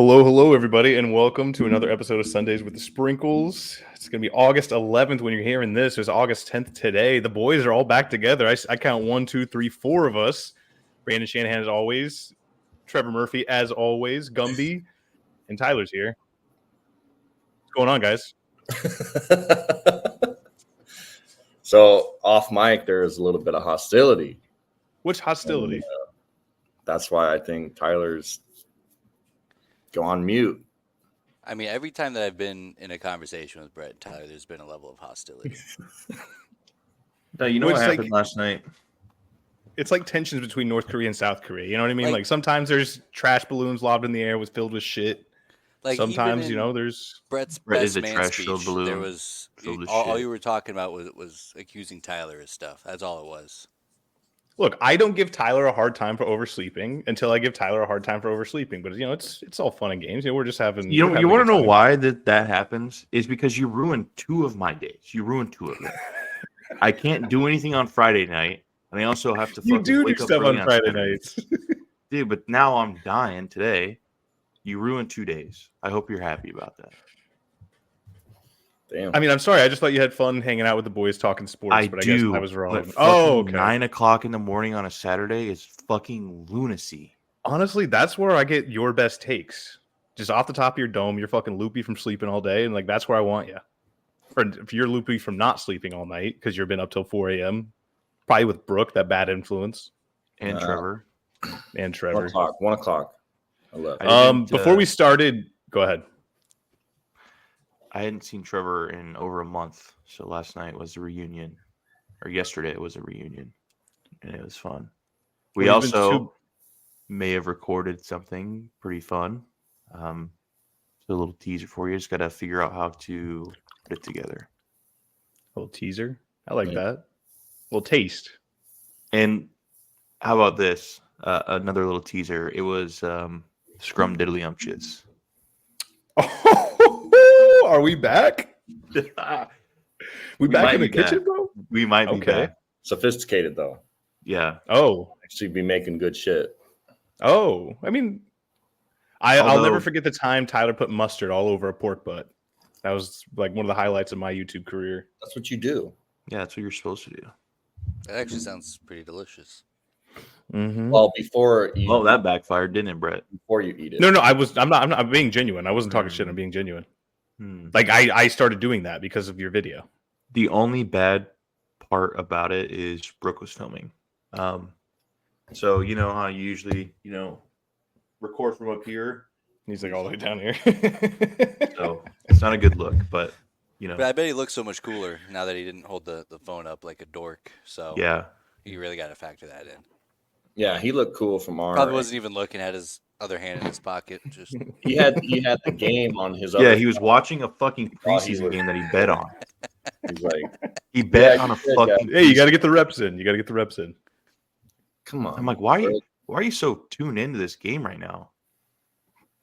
Hello, everybody, and welcome to another episode of Sundays with the Sprinkles. It's going to be August 11th when you're hearing this. It was August 10th today. The boys are all back together. I count 1, 2, 3, 4 of us. Brandon Shanahan as always, Trevor Murphy as always, Gumby, and Tyler's here. What's going on, guys? So off mic, there's a little bit of hostility. Which hostility? And, that's why I think Tyler's go on mute. I mean, every time that I've been in a conversation with Brett and Tyler, there's been a level of hostility. No, you know Which what is happened last night? It's like tensions between North Korea and South Korea. You know what I mean? Like sometimes there's trash balloons lobbed in the air with filled with shit. Like Sometimes, even in there's Brett's Brett best is a man trash-filled speech. balloon There was filled with all shit. you were talking about was accusing Tyler of stuff. That's all it was. Look, I don't give Tyler a hard time for oversleeping until I give Tyler a hard time for oversleeping. But it's all fun and games. We're just having. You we're having want a to good know time. why that happens? Is because you ruined 2 of my days. You ruined 2 of them. I can't do anything on Friday night, and I also have to You fucking do wake up stuff early on Friday Saturday. nights. Dude, but now I'm dying today. You ruined 2 days. I hope you're happy about that. Damn. I mean, I'm sorry. I just thought you had fun hanging out with the boys talking sports. I but do. I guess I was wrong. But Oh, okay. 9 o'clock in the morning on a Saturday is fucking lunacy. Honestly, that's where I get your best takes. Just off the top of your dome, you're fucking loopy from sleeping all day, and that's where I want you. Or if you're loopy from not sleeping all night because you've been up till 4 a.m., probably with Brooke, that bad influence, And Trevor. and 1 Trevor. o'clock. 1 o'clock. I left. Before we started, go ahead. I hadn't seen Trevor in over a month, so last night was a reunion, or yesterday it was a reunion, and it was fun. We Well, you've been also may have recorded something pretty fun. So a little teaser for you. Just got to figure out how to put it together. A little teaser. I like Yeah. that. A little taste. And how about this? Another little teaser. It was Scrum Diddly Umptious. Are we back? We back might in the be back. kitchen, bro? We might be Okay. back. Sophisticated though. Yeah. Oh. Actually, be making good shit. Oh. I mean, I'll never Although- forget the time Tyler put mustard all over a pork butt. That was like one of the highlights of my YouTube career. That's what you do. Yeah, that's what you're supposed to do. That actually sounds pretty delicious. Mm-hmm. Well, before you Well, that backfired, didn't it, Brett? before you eat it. No, I'm being genuine. I wasn't talking shit. I'm being genuine. Like I started doing that because of your video. The only bad part about it is Brooke was filming. So you know how you usually, record from up here. He's like all the way down here. So it's not a good look, but But I bet he looks so much cooler now that he didn't hold the phone up like a dork. So yeah. you really got to factor that in. Yeah, he looked cool from our. Probably wasn't even looking at his other hand in his pocket. Just He had the game on his. Yeah, other he was watching a fucking Oh, he preseason was- game that he bet on. He's like, He bet Yeah, on a he did, fucking. Hey, you got to get the reps in. You got to get the reps in. come on. I'm like, why are you so tuned into this game right now?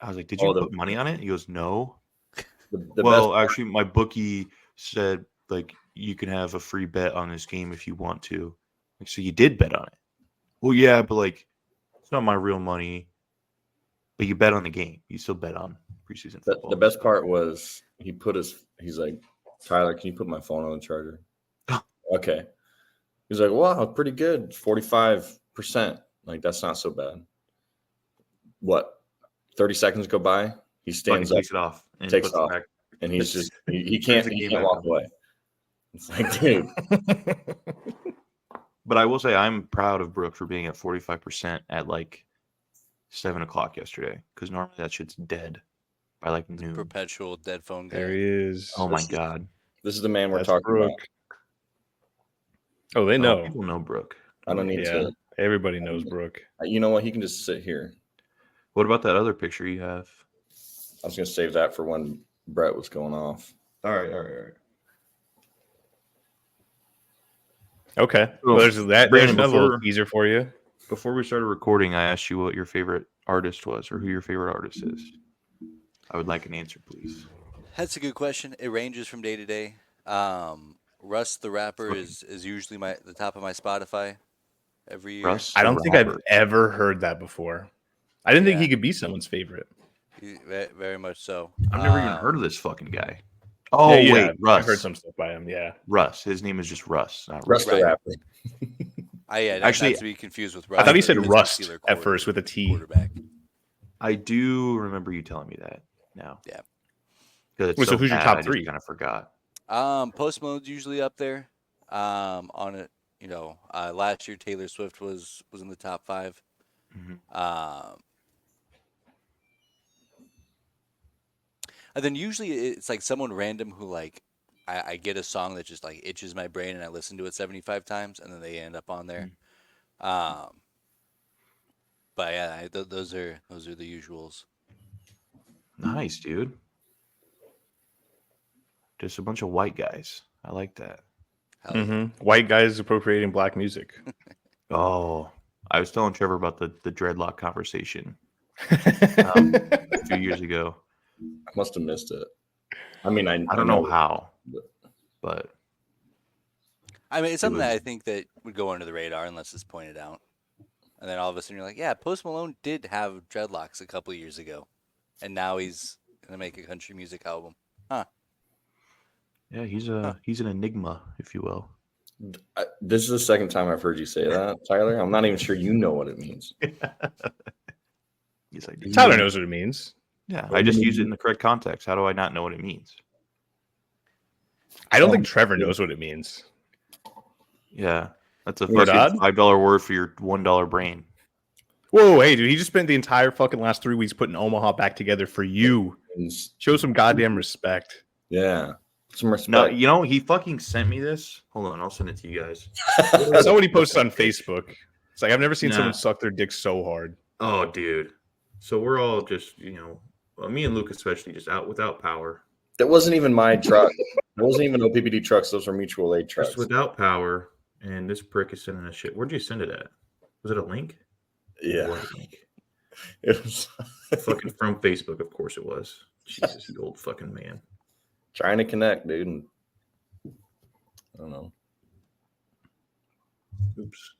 I was like, did you put money on it? He goes, no. The Well, best actually, my bookie said like you can have a free bet on this game if you want to. Like, so you did bet on it? Well, yeah, but like it's not my real money. But you bet on the game. You still bet on preseason football. the best part was he's like, Tyler, can you put my phone on the charger? Okay. He's like, wow, pretty good. 45%. Like, that's not so bad. What? 30 seconds go by. He stands up, takes it off and takes puts off. it back. and he's just he can't walk away. It's like, dude. But I will say I'm proud of Brooke for being at 45% at like 7 o'clock yesterday, because normally that shit's dead by like noon. perpetual dead phone guy. There he is. Oh my god! This is the man we're That's talking Brooke. about. Oh, they know. People know Brooke. I don't need Yeah, everybody knows Brooke. You know what? He can just sit here. What about that other picture you have? I was gonna save that for when Brett was going off. All right. Okay. Well, Well, there's that. There's Brandon, another little before- teaser for you. Before we started recording, I asked you what your favorite artist was, or who your favorite artist is. I would like an answer, please. That's a good question. It ranges from day to day. Russ the rapper is usually the top of my Spotify every year. Russ, I don't the think I've rapper. ever heard that before. I didn't think Yeah. he could be someone's favorite. Very much so. I've never even heard of this fucking guy. Oh Yeah, wait, Russ. I've heard some stuff by him. Yeah. Russ. His name is just Russ, not Russ Russ. the Right. rapper. Yeah, Actually, not to be confused with I thought he Russ, said the Rust Pittsburgh at Steelers first with a T. quarterback. I do remember you telling me that now. Yeah. Because it's Wait, so so who's your bad, top I three? just kind of forgot. Post Malone's usually up there. On it, last year Taylor Swift was in the top 5. Mhm. And then usually it's like someone random who like I get a song that just like itches my brain and I listen to it 75 times and then they end up on there. But yeah, those are the usuals. Nice, dude. Just a bunch of white guys. I like that. Hell yeah. White guys appropriating black music. Oh, I was telling Trevor about the dreadlock conversation a few years ago. I must have missed it. I mean, I don't know how, but I mean, it's something that I think that would go under the radar unless it's pointed out. And then all of a sudden you're like, yeah, Post Malone did have dreadlocks a couple years ago. And now he's going to make a country music album. Huh. yeah, he's an enigma, if you will. This is the second time I've heard you say that, Tyler. I'm not even sure you know what it means. Yes, I do. Tyler knows what it means. Yeah, I just use it in the correct context. How do I not know what it means? I don't think Trevor knows what it means. Yeah, that's a Word fucking odd? $5 word for your $1 brain. Whoa, hey, dude, he just spent the entire fucking last 3 weeks putting Omaha back together for you. Show some goddamn respect. Yeah. Some respect. No, he fucking sent me this. Hold on, I'll send it to you guys. I saw what he posted on Facebook. It's like, I've never seen Nah. someone suck their dick so hard. Oh, dude. So we're all just, me and Luke especially, just out without power. That wasn't even my truck. That wasn't even OPPD trucks. Those were mutual aid trucks. Just without power, and this prick is sending us shit. Where'd you send it at? Was it a link? Yeah. What a link? It was Fucking from Facebook, of course it was. Jesus, you old fucking man. trying to connect, dude. And I don't know. Oops.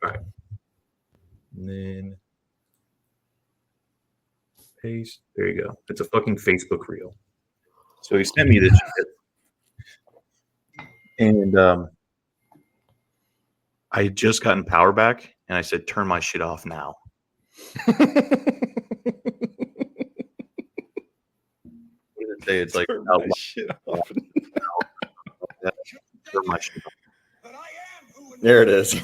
All right. And then paste. There you go. It's a fucking Facebook reel. So he sent me this shit. And I had just gotten power back, and I said, turn my shit off now. What does it say? It's like, Turn my shit off. turn my shit off. There it is.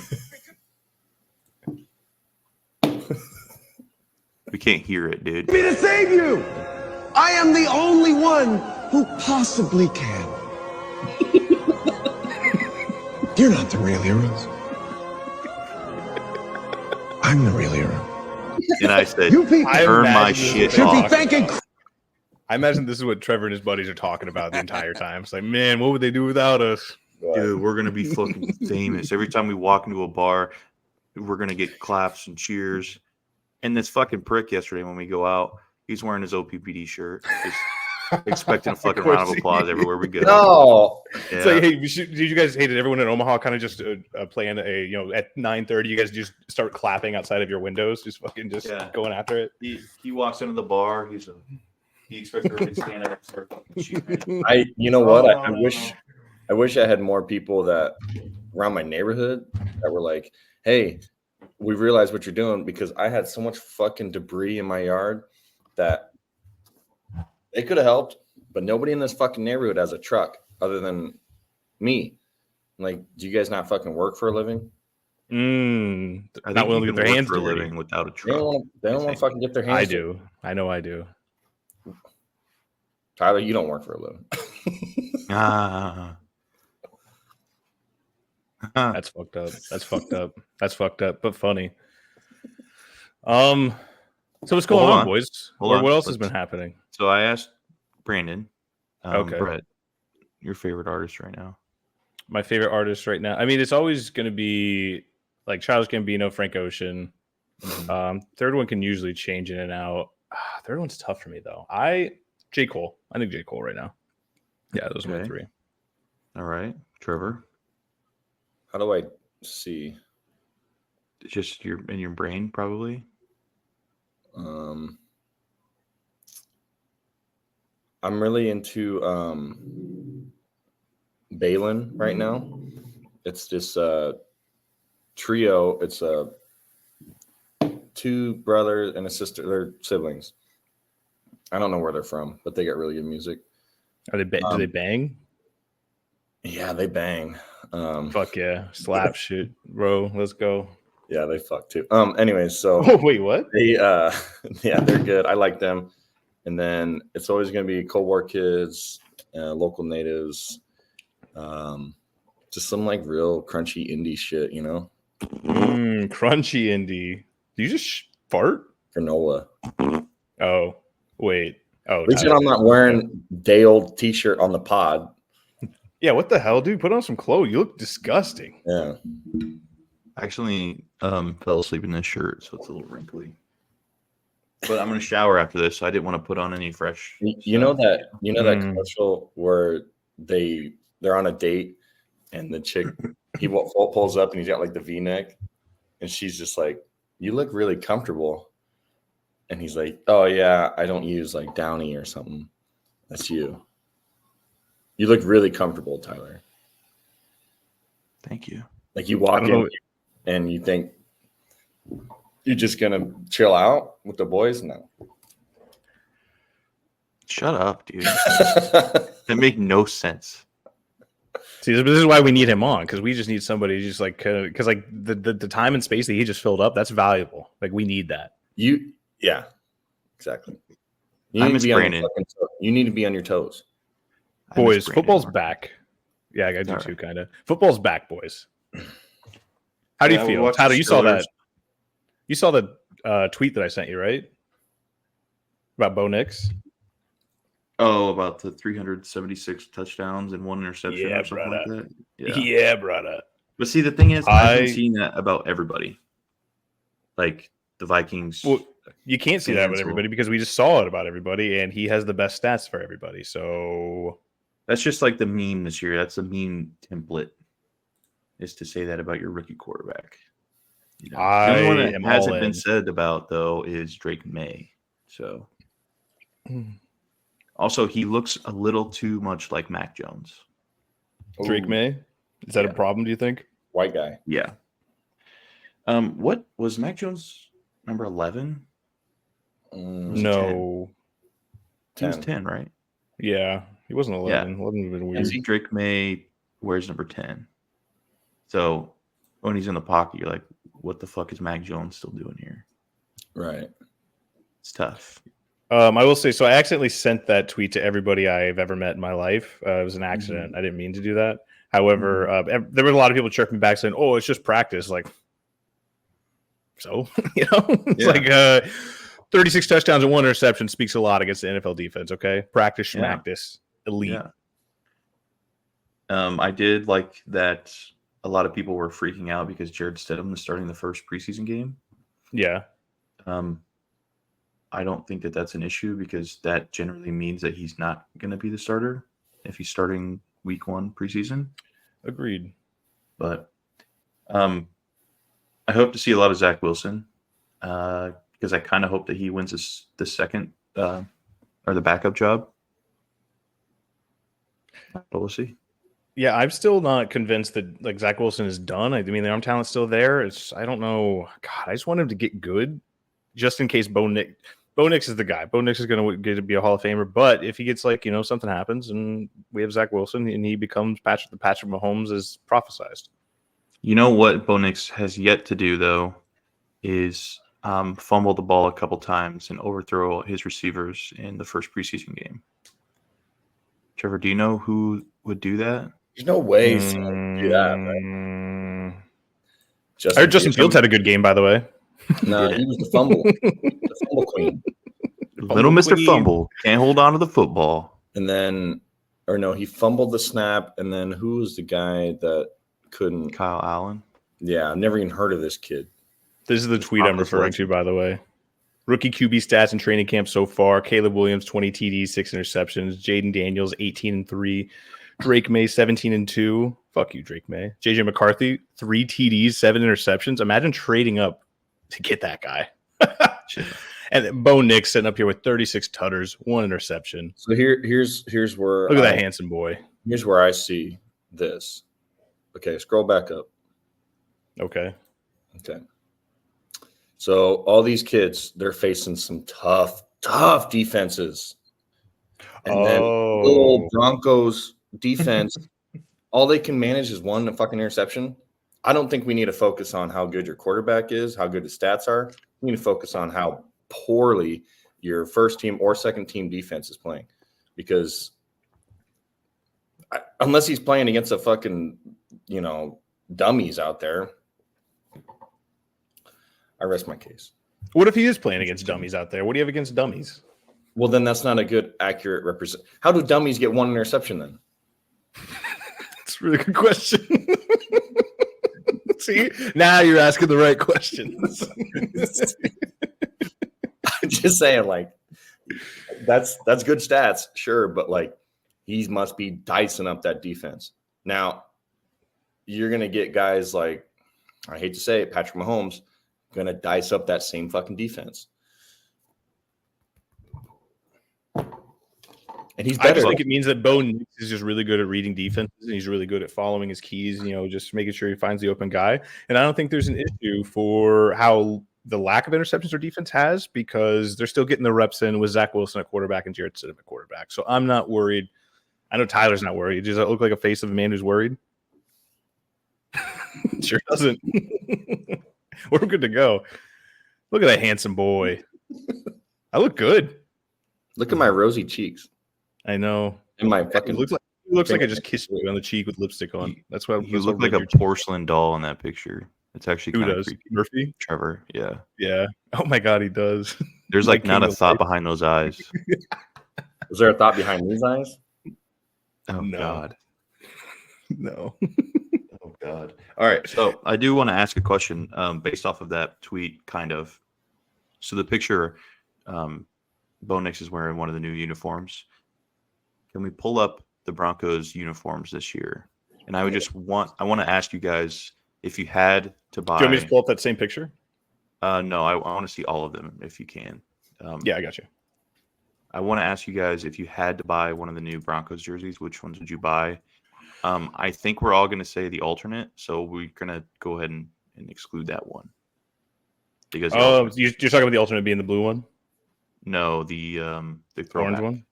We can't hear it, dude. Me to save you. I am the only one who possibly can. You're not the real heroes. I'm the real hero. And I said, You people turn my imagine this shit should should be off. thanking. I imagine this is what Trevor and his buddies are talking about the entire time. It's like, man, what would they do without us? Dude, we're going to be fucking famous. Every time we walk into a bar, we're going to get claps and cheers. And this fucking prick yesterday when we go out, he's wearing his OPPD shirt. Just expecting a fucking round of applause everywhere we go. No. Yeah. It's like, hey, did you guys hate it? Everyone in Omaha kind of just playing at 9:30, you guys just start clapping outside of your windows, just fucking going after it. He walks into the bar. He expects everybody to stand up and start fucking cheering. You know what? I wish I had more people that around my neighborhood that were like, hey, we realize what you're doing, because I had so much fucking debris in my yard that they could have helped, but nobody in this fucking neighborhood has a truck other than me. Like, do you guys not fucking work for a living? I Not think willing you to get can their work hands for a dirty. living without a They truck. don't want to fucking get their hands I dirty. do. I know I do. Tyler, you don't work for a living. That's fucked up. That's fucked up. That's fucked up, but funny. So what's going Hold on, on. boys? Hold What on. else has been happening? So I asked Brandon, Okay. Brett, your favorite artist right now? My favorite artist right now. I mean, it's always going to be like Childish Gambino, Frank Ocean. Third one can usually change in and out. Third one's tough for me though. J. Cole. I think J. Cole right now. Yeah, those are my Okay. three. All right, Trevor. How do I see? It's just in your brain, probably. I'm really into Balin right now. It's this trio. It's two brothers and a sister. They're siblings. I don't know where they're from, but they got really good music. Are they do they bang? Yeah, they bang. Fuck yeah, slap shit, bro. Let's go. Yeah, they fuck too. Anyways, so Oh wait, what? they yeah, they're good. I like them. And then it's always gonna be Cold War kids, local natives, just some like real crunchy indie shit, you know. Crunchy indie. Did you just fart? Granola. Oh wait. Oh, At least I'm not wearing day old t-shirt on the pod. Yeah, what the hell, dude? Put on some clothes. You look disgusting. Yeah. I actually fell asleep in this shirt, so it's a little wrinkly. But I'm gonna shower after this, so I didn't want to put on any fresh. You know that commercial where they're on a date and the chick he pulls up and he's got like the V-neck and she's just like, "You look really comfortable," and he's like, "Oh yeah, I don't use like Downy or something." That's you. You look really comfortable, Tyler. Thank you. Like you walk in and you think you're just gonna chill out with the boys? No. Shut up, dude. That make no sense. See, this is why we need him on, because we just need somebody just like because like the time and space that he just filled up, that's valuable. Like we need that. Yeah, exactly. You need to be on your toes. Boys, football's back. Yeah, I do too, kind of. Football's back, boys. How do you feel? Tyler, you saw that. You saw the tweet that I sent you, right? About Bo Nix? Oh, about the 376 touchdowns and 1 interception or something like that? Yeah, brother. But see, the thing is, I've been seeing that about everybody. Like the Vikings. Well, you can't see that with everybody because we just saw it about everybody, and he has the best stats for everybody. So that's just like the meme this year. That's the meme template, is to say that about your rookie quarterback. You know, the only one that hasn't been said about, though, is Drake May. So, also, he looks a little too much like Mac Jones. Drake May? Is that a problem, do you think? White guy. Yeah. What was Mac Jones number 11? No. 10? He was 10, right? Yeah. He wasn't 11. Yeah. 11 would have been weird. And see, Drake May wears number 10. So when he's in the pocket, you're like, what the fuck is Mac Jones still doing here? Right. It's tough. I will say, so I accidentally sent that tweet to everybody I've ever met in my life. It was an accident. I didn't mean to do that. However, there were a lot of people chirping back saying, "Oh, it's just practice." Like, so it's like 36 touchdowns and 1 interception speaks a lot against the NFL defense. Okay, practice, schmactus, elite. Yeah. I did like that. A lot of people were freaking out because Jared Stidham is starting the first preseason game. Yeah. I don't think that that's an issue because that generally means that he's not going to be the starter if he's starting week 1 preseason. Agreed. But I hope to see a lot of Zach Wilson because I kind of hope that he wins the second or the backup job. But we'll see. Yeah, I'm still not convinced that like Zach Wilson is done. I mean, the arm talent's still there. I don't know. God, I just want him to get good, just in case Bo Nix is the guy. Bo Nix is going to get to be a Hall of Famer. But if he gets something happens and we have Zach Wilson and he becomes Patrick Mahomes as prophesized. You know what Bo Nix has yet to do though is fumble the ball a couple times and overthrow his receivers in the first preseason game. Trevor, do you know who would do that? There's no way he's going to do that, right? I heard Justin Fields had a good game, by the way. No, he was the fumble. The fumble queen. Little Mr. Fumble. Can't hold on to the football. And then, he fumbled the snap. And then who was the guy that couldn't? Kyle Allen. Yeah, I've never even heard of this kid. This is the tweet I'm referring to, by the way. Rookie QB stats in training camp so far. Caleb Williams, 20 TDs, 6 interceptions. Jaden Daniels, 18-3. Drake May, 17-2. Fuck you, Drake May. JJ McCarthy, 3 TDs, 7 interceptions. Imagine trading up to get that guy. And Bo Nix sitting up here with 36 tutters, 1 interception. So here's where Look at that handsome boy. Here's where I see this. Okay, scroll back up. Okay. So all these kids, they're facing some tough defenses. And then little Broncos defense, all they can manage is 1 fucking interception. I don't think we need to focus on how good your quarterback is, how good his stats are. We need to focus on how poorly your first team or second team defense is playing. Because unless he's playing against a fucking, dummies out there, I rest my case. What if he is playing against dummies out there? What do you have against dummies? Well, then that's not a good, accurate represent. How do dummies get 1 interception then? That's a really good question. See, now you're asking the right questions. I'm just saying, like, that's good stats, sure, but like, he must be dicing up that defense. Now, you're gonna get guys like, I hate to say it, Patrick Mahomes, gonna dice up that same fucking defense. And he's better. I just think it means that Bo Nix is just really good at reading defenses, and he's really good at following his keys, just making sure he finds the open guy. And I don't think there's an issue for how the lack of interceptions our defense has, because they're still getting the reps in with Zach Wilson at quarterback and Jarrett Stidham at quarterback. So I'm not worried. I know Tyler's not worried. Does that look like a face of a man who's worried? Sure doesn't. We're good to go. Look at that handsome boy. I look good. Look at my rosy cheeks. I know. And my fucking It looks like I just kissed you on the cheek with lipstick on. That's why you look like a porcelain doll in that picture. It's actually Who kind of does? creepy. Murphy? Trevor, yeah. Yeah. Oh my God, he does. There's like not a thought behind those eyes. Is there a thought behind these eyes? Oh No. God. No. Oh God. All right. So I do want to ask a question based off of that tweet, kind of. So the picture, Bo Nix is wearing one of the new uniforms. Can we pull up the Broncos uniforms this year? And I would I want to ask you guys if you had to buy. Do you want me to just pull up that same picture? No, I want to see all of them if you can. Yeah, I got you. I want to ask you guys if you had to buy one of the new Broncos jerseys, which ones would you buy? I think we're all going to say the alternate, so we're going to go ahead and exclude that one. Because you're talking about the alternate being the blue one? No, the orange one.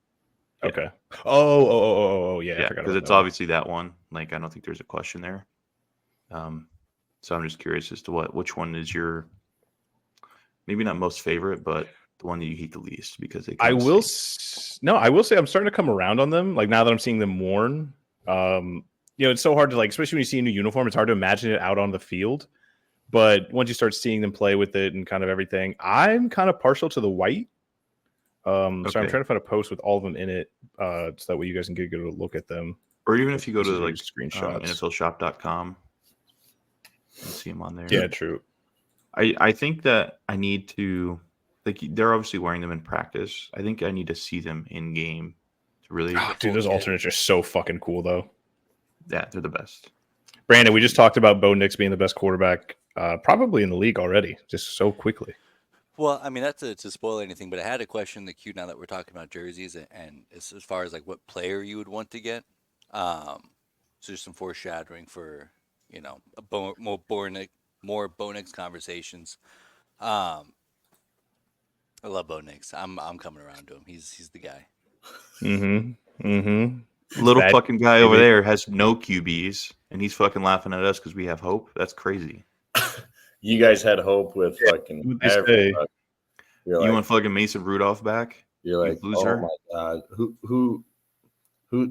Yeah. Okay. Oh, yeah. Because it's obviously that one. Like, I don't think there's a question there. So I'm just curious as to which one is your maybe not most favorite, but the one that you hate the least, because I will say I'm starting to come around on them. Like, now that I'm seeing them worn, it's so hard to, like, especially when you see a new uniform, it's hard to imagine it out on the field. But once you start seeing them play with it and kind of everything, I'm kind of partial to the white. So I'm trying to find a post with all of them in it, so that way you guys can get a good look at them. Or even if you go to like screenshots, NFLshop.com, and see them on there. Yeah, true. I think that I need to, like, they're obviously wearing them in practice. I think I need to see them in game to really. Dude, those alternates are so fucking cool, though. Yeah, they're the best. Brandon, we just talked about Bo Nix being the best quarterback, probably in the league already, just so quickly. Well, I mean, not to spoil anything, but I had a question in the queue now that we're talking about jerseys, and as far as like what player you would want to get. So there's some foreshadowing for, more Bo Nix conversations. I love Bo Nix. I'm coming around to him. He's the guy. Little fucking guy over there has no QBs, and he's fucking laughing at us because we have hope. That's crazy. You guys had hope with fucking everybody. You want fucking Mason Rudolph back? You're like, loser. Oh my God, who?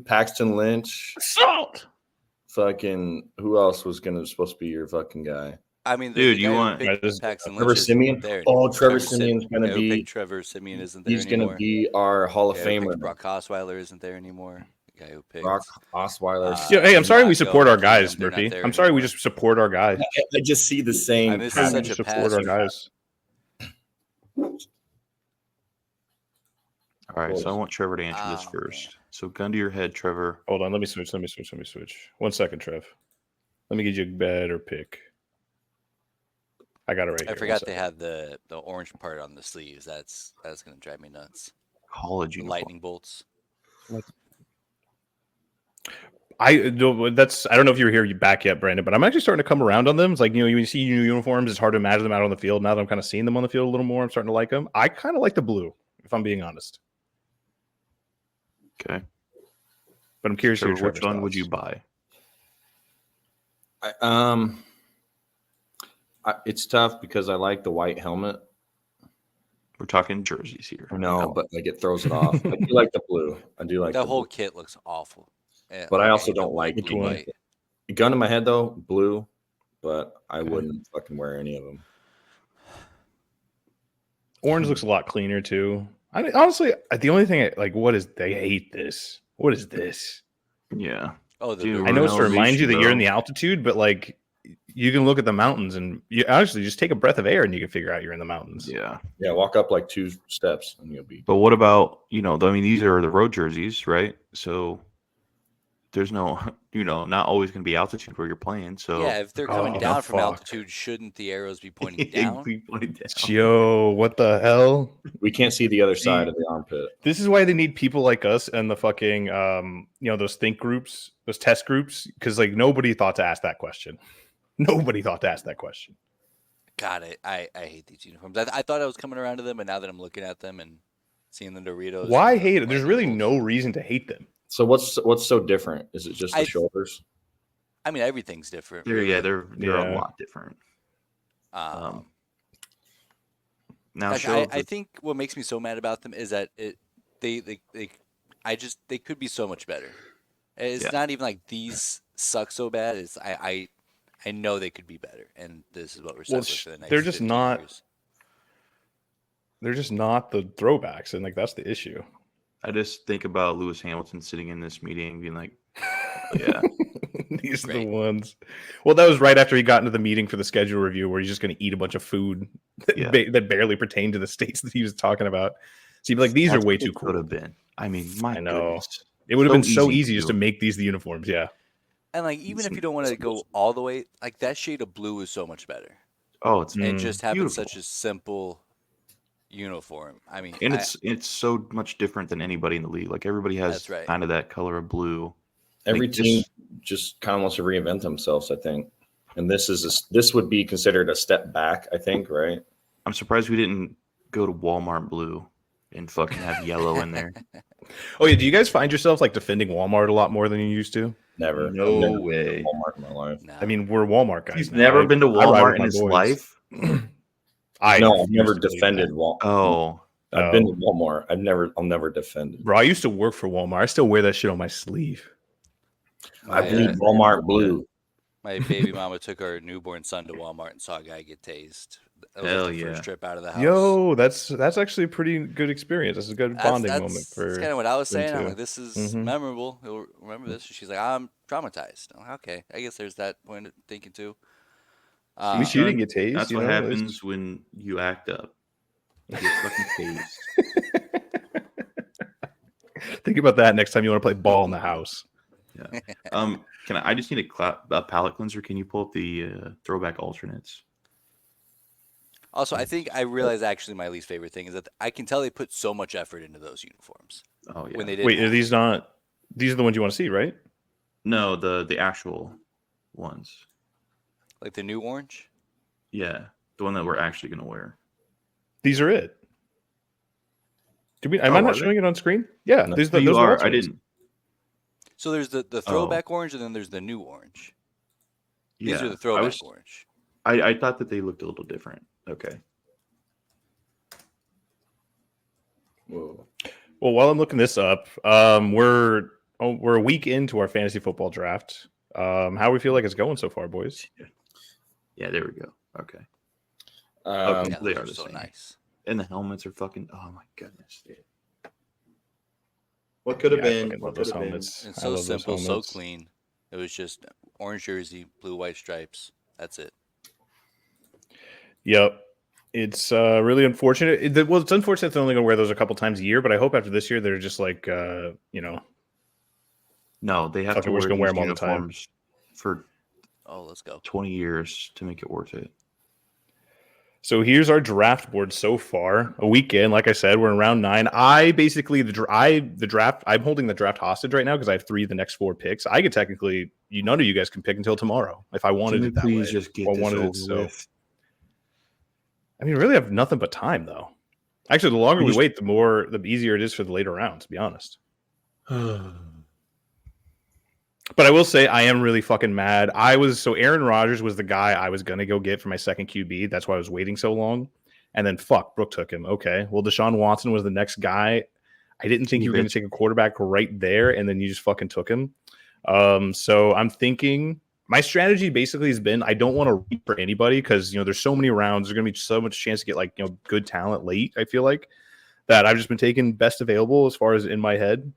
Paxton Lynch, Salt. Fucking who else was supposed to be your fucking guy? I mean, dude, you want Paxton Trevor Siemian? Trevor Siemian's gonna be. Trevor Siemian isn't there. He's gonna be our Hall of Famer. Brock Osweiler isn't there anymore. The guy who picked Brock Osweiler. Hey, I'm sorry we support our guys, Murphy. I'm sorry we just support our guys. I just see the same. This is such a support our guys. All right, so I want Trevor to answer this first. Man. So gun to your head, Trevor. Hold on, let me switch. 1 second, Trev. Let me get you a better pick. I got it right I here. forgot they had the orange part on the sleeves. That's gonna drive me nuts. College The uniform. lightning bolts. I don't know if you were here back yet, Brandon, but I'm actually starting to come around on them. It's like, when you see new uniforms, it's hard to imagine them out on the field. Now that I'm kind of seeing them on the field a little more, I'm starting to like them. I kind of like the blue, if I'm being honest. Okay. But I'm curious So to which one would you buy? It's tough because I like the white helmet. We're talking jerseys here. No, but like it throws it off. I do like the blue. I do like That the whole blue. kit looks awful. Yeah, But I also hate the don't like blue, Which one? white. Gun in my head though, blue. But I Okay. wouldn't fucking wear any of them. Orange looks a lot cleaner too. I mean, honestly, the only thing they hate this. What is this? Yeah. Oh, the Dude, I know it's to remind you that you're in the bro. altitude, but like you can look at the mountains and you honestly just take a breath of air and you can figure out you're in the mountains. Yeah. Yeah, walk up like 2 steps and you'll be. But what about, these are the road jerseys, right? So there's no, not always going to be altitude where you're playing. So Yeah, if they're coming Oh, down from fuck. altitude, shouldn't the arrows be pointing down? Be pointed down. Yo, what the hell? We can't see the other side of the armpit. This is why they need people like us and the fucking those think groups, those test groups, because like nobody thought to ask that question. Nobody thought to ask that question. God, I hate these uniforms. I thought I was coming around to them, but now that I'm looking at them and seeing the Doritos, Why and the hate it? There's lightning really bolts. no reason to hate them. So what's so different? Is it just the shoulders? I mean, everything's different. They're a Yeah. lot different. Now Gosh, show I think what makes me so mad about them is that they could be so much better. It's not even like these suck so bad. It's I know they could be better, and this is what we're stuck with for the next. They're just 15 not. years. They're just not the throwbacks, and like that's the issue. I just think about Lewis Hamilton sitting in this meeting being like, yeah. These are Right. the ones. Well, that was right after he got into the meeting for the schedule review where he's just going to eat a bunch of food that, Yeah. that barely pertained to the states that he was talking about. So you'd be like, these That's are way what too it cool. could have been. I mean, my I know. goodness. It would have been so easy easy just to do. make these the uniforms. Yeah. And like, even if you don't want to go all the way, like that shade of blue is so much better. Oh, it's And just having beautiful. such a simple uniform. I mean, And it's so much different than anybody in the league. Like everybody has That's right. kind of that color of blue. Every Like, team just kind of wants to reinvent themselves, I think. And this would be considered a step back, I think, right? I'm surprised we didn't go to Walmart blue and fucking have yellow in there. Oh yeah. Do you guys find yourself like defending Walmart a lot more than you used to? Never. No I've never way. been to Walmart in my life. no. I mean, we're Walmart guys. He's now. never been to I ride Walmart with in my his boys. life. No, I've never refuse to believe defended that. Walmart. Oh, I've been to Walmart. I'll never defend it. Bro, I used to work for Walmart. I still wear that shit on my sleeve. I My, bleed Walmart blue. my baby mama took her newborn son to Walmart and saw a guy get tased. That was Hell the yeah. first trip out of the house. Yo, that's actually a pretty good experience. That's a good bonding moment for. That's kind of what I was them saying. I'm too. like, this is Mhm. memorable. You'll remember this. She's like, I'm traumatized. I'm like, okay, I guess there's that point of thinking too. At least you didn't get tased. That's you what know? happens when you act up. You get fucking tased. Think about that next time you want to play ball in the house. Yeah. I just need a palette cleanser. Can you pull up the throwback alternates? Also, I think I realized actually my least favorite thing is that I can tell they put so much effort into those uniforms Oh yeah. when they did. Wait, are these not? These are the ones you want to see, right? No, the actual ones. like the new orange? Yeah, the one that we're actually gonna wear. These are it. Am I are not they? showing it on screen? Yeah, No. these No, those you are are. I alternates. didn't. So there's the throwback orange and then there's the new orange. Yeah, These are the throwback orange. I thought that they looked a little different. Okay. Whoa. Well, while I'm looking this up, we're a week into our fantasy football draft. How we feel like it's going so far, boys? Yeah, there we go. Okay. Um, Yeah, they those are are the so same. nice. And the helmets are fucking. Oh my goodness, dude. What could have Yeah, I been? fucking What love those could have been? helmets. It's I so love those simple, so helmets. clean. It was just orange jersey, blue, white stripes. That's it. Yep. It's really unfortunate. It's unfortunate they're only going to wear those a couple times a year, but I hope after this year they're just like, No, they have Fuck to it, we're wear just gonna wear these them all the time. uniforms for Oh, let's go. 20 years to make it worth it. So here's our draft board so far. A weekend, like I said, we're in round 9. I basically the draft. I'm holding the draft hostage right now because I have 3 of the next 4 picks. I could technically, none of you guys can pick until tomorrow if I wanted Can we it that please way. just get or this wanted over it so. with? I mean, really have nothing but time though. Actually, the longer we wait, the easier it is for the later rounds. To be honest. But I will say I am really fucking mad. Aaron Rodgers was the guy I was gonna go get for my second QB. That's why I was waiting so long. And then Brooke took him. Okay. Well, Deshaun Watson was the next guy. I didn't think you were gonna take a quarterback right there, and then you just fucking took him. So I'm thinking my strategy basically has been I don't want to reach for anybody because there's so many rounds. There's gonna be so much chance to get good talent late. I feel like that I've just been taking best available as far as in my head.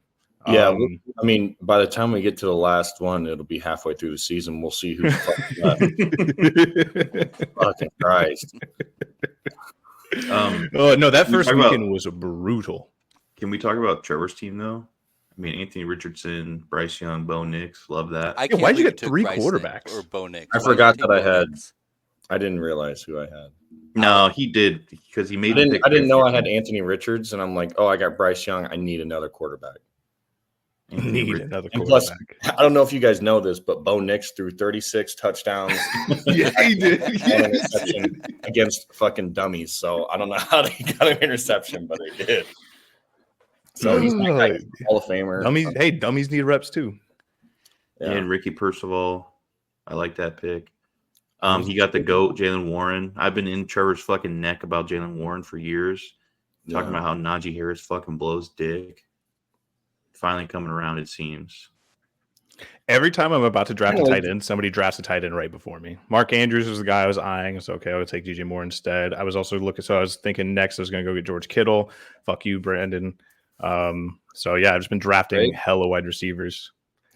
Yeah, I mean, by the time we get to the last one, it'll be halfway through the season. We'll see who's fucking left. Fucking Christ. No, that first weekend was brutal. Can we talk about Trevor's team though? I mean, Anthony Richardson, Bryce Young, Bo Nix, love that. Why'd you get 3 quarterbacks? Or Bo Nix? I forgot that I had. I didn't realize who I had. No, he did because he made. I didn't know I had Anthony Richards, and I'm like, oh, I got Bryce Young. I need another quarterback. Another quarterback. Plus, I don't know if you guys know this, but Bo Nix threw 36 touchdowns. Yeah, he did. Interception against fucking dummies. So I don't know how they got an interception, but they did. So he's like Hall of Famer. Dummies need reps too. Yeah. And Ricky Percival, I like that pick. He got the GOAT, Jalen Warren. I've been in Trevor's fucking neck about Jalen Warren for years, talking about how Najee Harris fucking blows dick. Finally coming around, it seems. Every time I'm about to draft a tight end, somebody drafts a tight end right before me. Mark Andrews was the guy I was eyeing. So okay, I would take DJ Moore instead. I was also looking, so I was thinking next I was going to go get George Kittle. Fuck you, Brandon. So yeah, I've just been drafting hella wide receivers.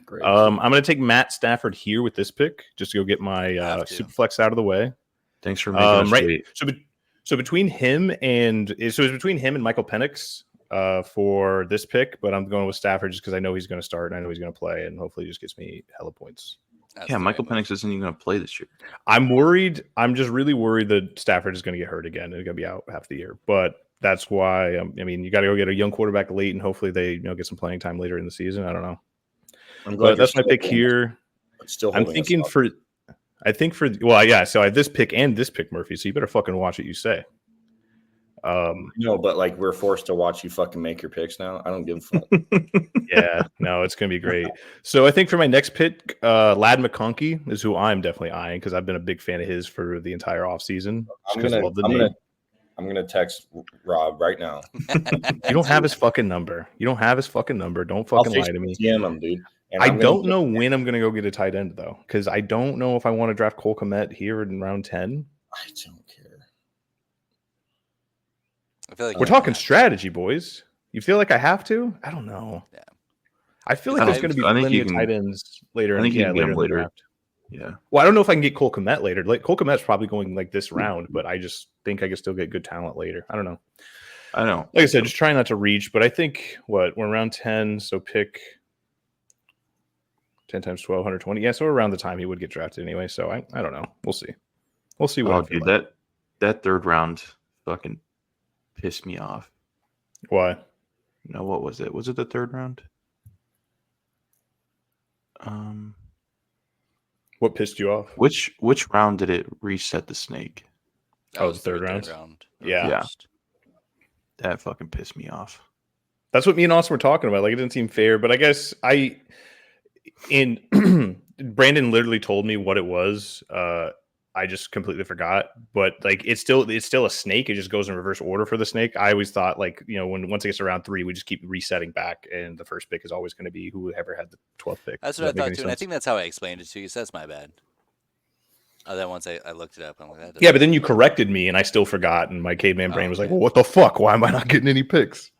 Great. I'm going to take Matt Stafford here with this pick, just to go get my Superflex out of the way. Thanks for making us wait. So between him and Michael Penix for this pick, but I'm going with Stafford just because I know he's going to start and I know he's going to play, and hopefully he just gets me hella points. Michael Penix isn't even going to play this year. I'm worried. I'm just really worried that Stafford is going to get hurt again. He's going to be out half the year, but that's why. I mean, you got to go get a young quarterback late, and hopefully they get some playing time later in the season. I don't know. But that's my pick here. I'm thinking for. So I have this pick and this pick, Murphy. So you better fucking watch what you say. No, but like we're forced to watch you fucking make your picks now. I don't give a fuck. Yeah, no, it's gonna be great. So I think for my next pick, Lad McConkey is who I'm definitely eyeing because I've been a big fan of his for the entire offseason. I'm gonna text Rob right now. You don't have his fucking number. Don't fucking lie to me. DM him, dude. I don't know when I'm gonna go get a tight end though, because I don't know if I want to draft Cole Kmet here in round 10. I don't care. I feel like we're talking strategy, boys. You feel like I have to? I don't know. Yeah. I feel like there's going to be plenty of tight ends later. I think later in the draft. Yeah. Well, I don't know if I can get Cole Kmet later. Cole Kmet's probably going like this round, but I just think I can still get good talent later. I don't know. I know. Like I said, just trying not to reach, but I think we're around 10, so pick 10 times 12, 120. Yeah, so around the time he would get drafted anyway. So I don't know. We'll see. We'll see what. Oh, dude, like. that third round fucking pissed me off. Why? No, what was it? Was it the third round? What pissed you off? Which round did it reset the snake? That was the third round. Yeah. That fucking pissed me off. That's what me and Austin were talking about. Like, it didn't seem fair, but I guess Brandon literally told me what it was. I just completely forgot, but like it's still a snake. It just goes in reverse order for the snake. I always thought once it gets to round 3, we just keep resetting back, and the first pick is always going to be whoever had the 12th pick. That's what I thought too, and I think that's how I explained it to you. So that's my bad. Then once I looked it up, I'm like, yeah, but then you corrected me, and I still forgot, and my caveman brain was like, well, what the fuck? Why am I not getting any picks?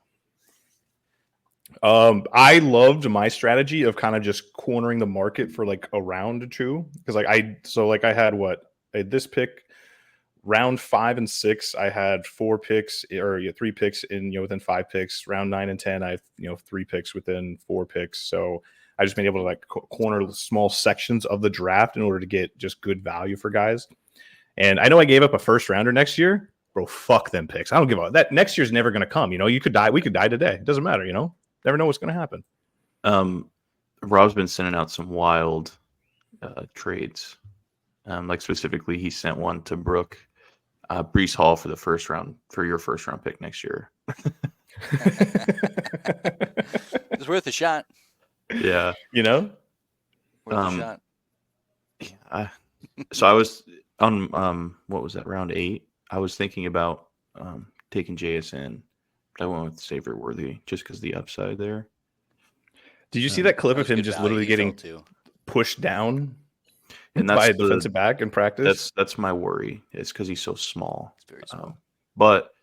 I loved my strategy of kind of just cornering the market for like a round or two, because I had this pick round 5 and 6. I had 4 picks or 3 picks in within 5 picks. Round 9 and 10, I have 3 picks within 4 picks. So I just been able to like corner small sections of the draft in order to get just good value for guys. And I know I gave up a first rounder next year. Bro, fuck them picks. I don't give a that. Next year's never going to come. You could die. We could die today. It doesn't matter. Never know what's going to happen. Rob's been sending out some wild trades. Like specifically, he sent one to Brooke, Brees Hall for your first round pick next year. It's worth a shot. Yeah, Worth a shot. So I was on what was that, round 8? I was thinking about taking JSN, but I went with Xavier Worthy just because the upside there. Did you see that clip That of was him good just value literally he getting fell to. pushed down And by that's a defensive back in practice? That's my worry. It's because he's so small. It's very small. But